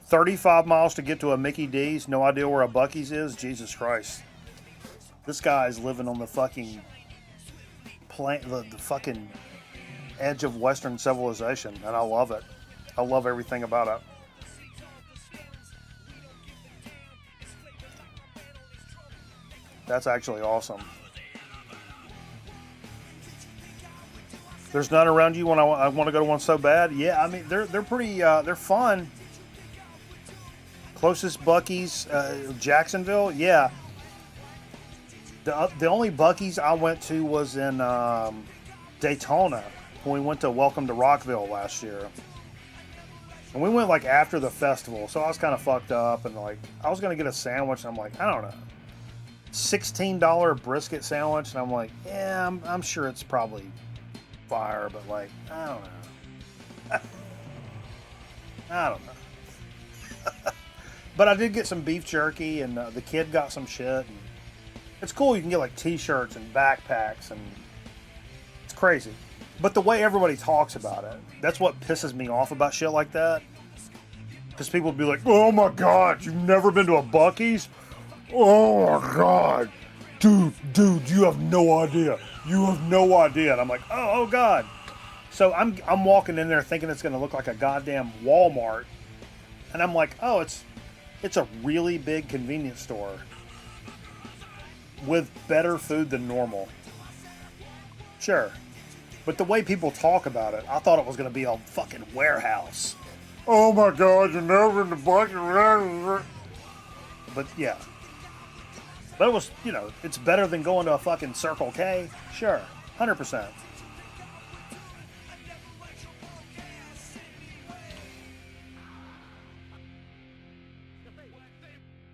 35 miles to get to a Mickey D's. No idea where a Buc-ee's is. Jesus Christ. This guy's living on the fucking the fucking edge of Western civilization, and I love it. I love everything about it. That's actually awesome. There's none around you when I want to go to one so bad. Yeah, I mean they're pretty they're fun. Closest Buc-ee's, Jacksonville. Yeah. The only Buc-ee's I went to was in Daytona when we went to Welcome to Rockville last year. And we went like after the festival, so I was kind of fucked up and like I was gonna get a sandwich. And I'm like, I don't know, $16 brisket sandwich, and I'm like, yeah, I'm sure it's probably fire, but like I don't know. I don't know. But I did get some beef jerky, and the kid got some shit. And it's cool. You can get like T-shirts and backpacks, and it's crazy. But the way everybody talks about it, that's what pisses me off about shit like that. Because people be like, "Oh my God, you've never been to a Buc-ee's? Oh my God, dude, you have no idea. You have no idea." And I'm like, "Oh God." So I'm walking in there thinking it's going to look like a goddamn Walmart, and I'm like, "Oh, it's a really big convenience store with better food than normal." Sure. But the way people talk about it, I thought it was going to be a fucking warehouse. Oh my God, you're never in the bucket. But yeah. But it was, it's better than going to a fucking Circle K. Sure. 100%.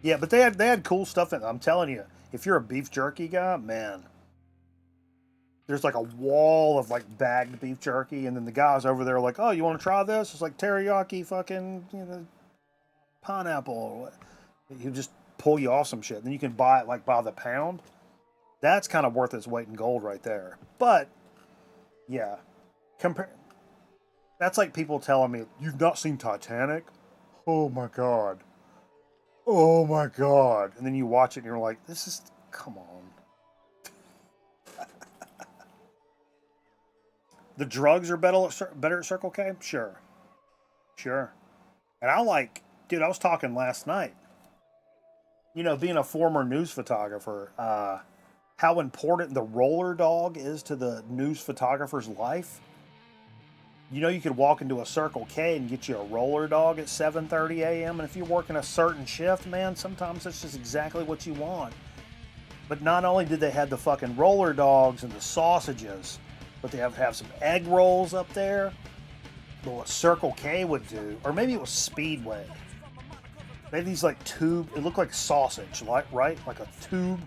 Yeah, but they had cool stuff in it. I'm telling you, if you're a beef jerky guy, man, there's like a wall of like bagged beef jerky, and then the guys over there are like, "Oh, you want to try this?" It's like teriyaki fucking pineapple. You just pull you off some shit. Then you can buy it like by the pound. That's kind of worth its weight in gold right there. But yeah, that's like people telling me, "You've not seen Titanic?" Oh my God. Oh my God. And then you watch it and you're like, come on. The drugs are better at Circle K? Sure. And I was talking last night, being a former news photographer, how important the roller dog is to the news photographer's life. You could walk into a Circle K and get you a roller dog at 7:30 a.m. And if you're working a certain shift, man, sometimes that's just exactly what you want. But not only did they have the fucking roller dogs and the sausages, but they have some egg rolls up there. But what Circle K would do, or maybe it was Speedway, they had these like it looked like sausage, right? Like a tube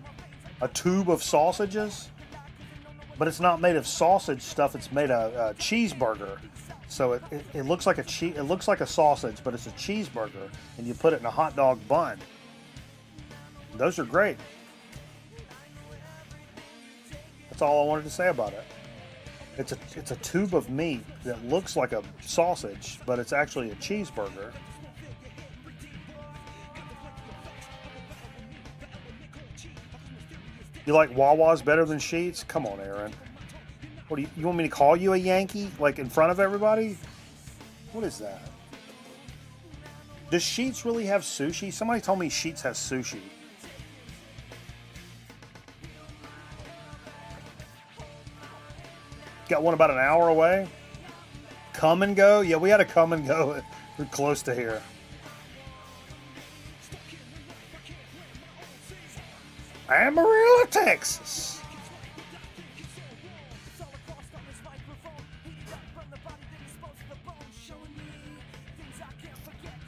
of sausages. But it's not made of sausage stuff. It's made of cheeseburger. So it looks like it looks like a sausage, but it's a cheeseburger, and you put it in a hot dog bun. Those are great. That's all I wanted to say about it. It's a tube of meat that looks like a sausage, but it's actually a cheeseburger. You like Wawa's better than Sheetz? Come on, Aaron. What do you want me to call you a Yankee, like in front of everybody? What is that? Does Sheetz really have sushi? Somebody told me Sheetz has sushi. Got one about an hour away. Come and go? Yeah, we had a come and go. We're close to here. Amarillo, Texas.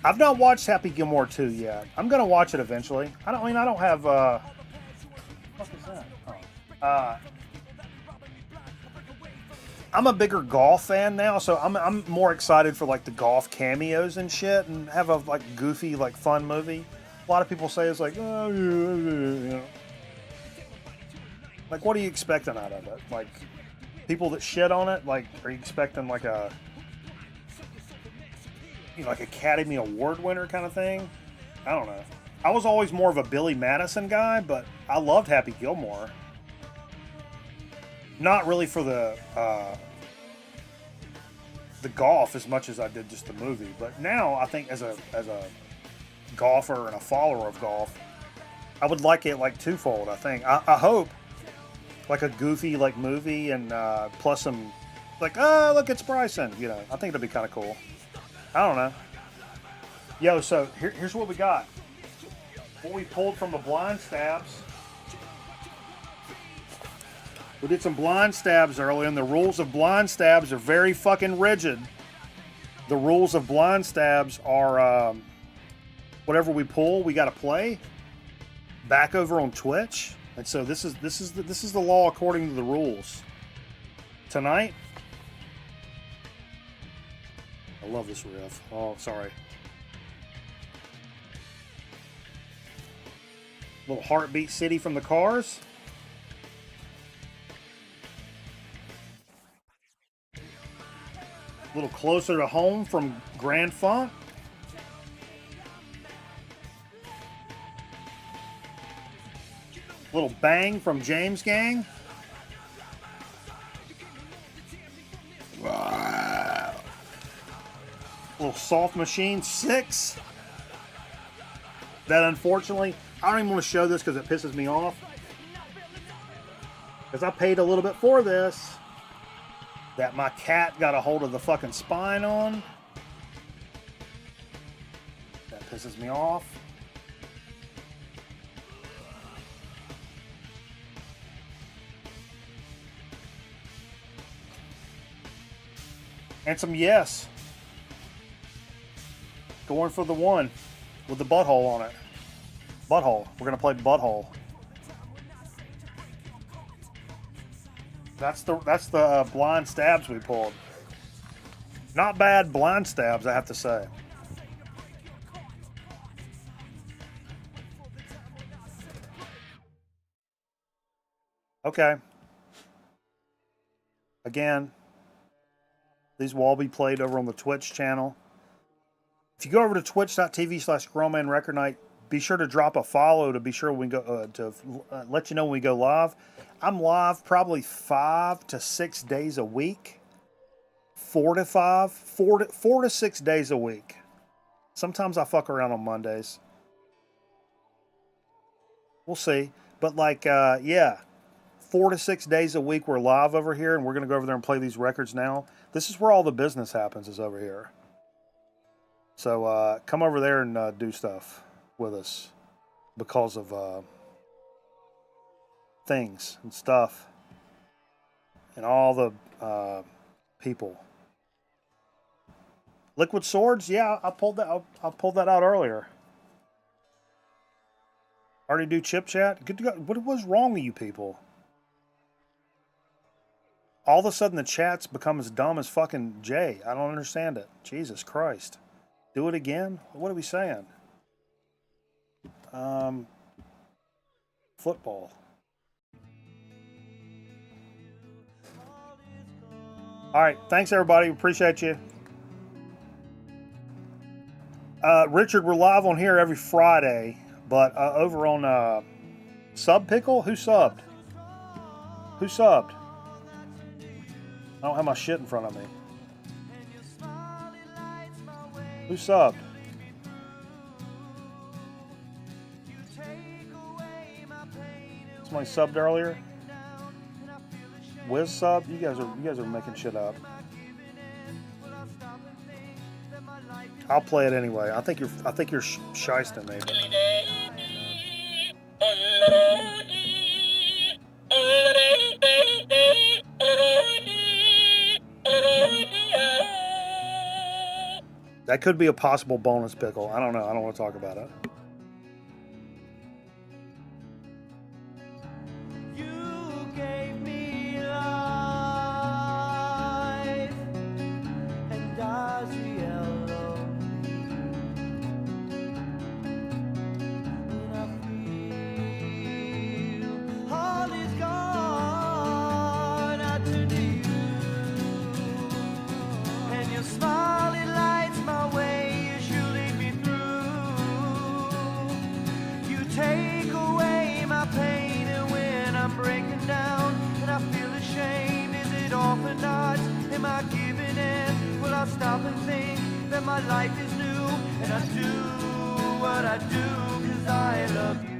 I've not watched Happy Gilmore 2 yet. I'm gonna watch it eventually. I don't have what is that? Oh. I'm a bigger golf fan now, so I'm more excited for like the golf cameos and shit, and have a like goofy, like fun movie. A lot of people say it's like, oh, yeah. Like, what are you expecting out of it? Like, people that shit on it? Like, are you expecting like a, like Academy Award winner kind of thing? I don't know. I was always more of a Billy Madison guy, but I loved Happy Gilmore. Not really for the golf as much as I did just the movie, but now I think as a golfer and a follower of golf, I would like it like twofold. I think I hope like a goofy like movie and plus some like, oh look, it's Bryson. I think it'd be kind of cool. I don't know. Yo, so here's what we got. What we pulled from the blind stabs. We did some blind stabs earlier, and the rules of blind stabs are very fucking rigid. The rules of blind stabs are whatever we pull, we got to play. Back over on Twitch, and so this is the law according to the rules. Tonight, I love this riff. Oh, sorry. Little Heartbeat City from the Cars. A little Closer to Home from Grand Funk. Little Bang from James Gang. Wow. Little Soft Machine 6. That unfortunately, I don't even want to show this because it pisses me off. Because I paid a little bit for this. That my cat got a hold of the fucking spine on. That pisses me off. And some Yes. Going for the one with the butthole on it. Butthole. We're going to play Butthole. That's the blind stabs we pulled. Not bad blind stabs, I have to say. Okay. Again, these will all be played over on the Twitch channel. If you go over to twitch.tv/GrownManRecordNight, be sure to drop a follow to be sure we go to let you know when we go live. I'm live probably 5 to 6 days a week. 4 to 6 days a week. Sometimes I fuck around on Mondays. We'll see. But yeah, 4 to 6 days a week we're live over here, and we're going to go over there and play these records now. This is where all the business happens, is over here. So come over there and do stuff with us because of things and stuff and all the people. Liquid Swords, yeah, I pulled that out earlier. Already do chip chat. Good to go. What was wrong with you people? All of a sudden the chat's become as dumb as fucking Jay. I don't understand it. Jesus Christ. Do it again? What are we saying? Football. All right. Thanks, everybody. Appreciate you. Richard, we're live on here every Friday, but over on Sub Pickle? Who subbed? Who subbed? I don't have my shit in front of me. Who subbed? Somebody subbed earlier? Wiz subbed? You guys are making shit up. I'll play it anyway. I think you're shysting me. That could be a possible bonus pickle. I don't know. I don't want to talk about it. Stop and think that my life is new, and I do what I do 'cause I love you.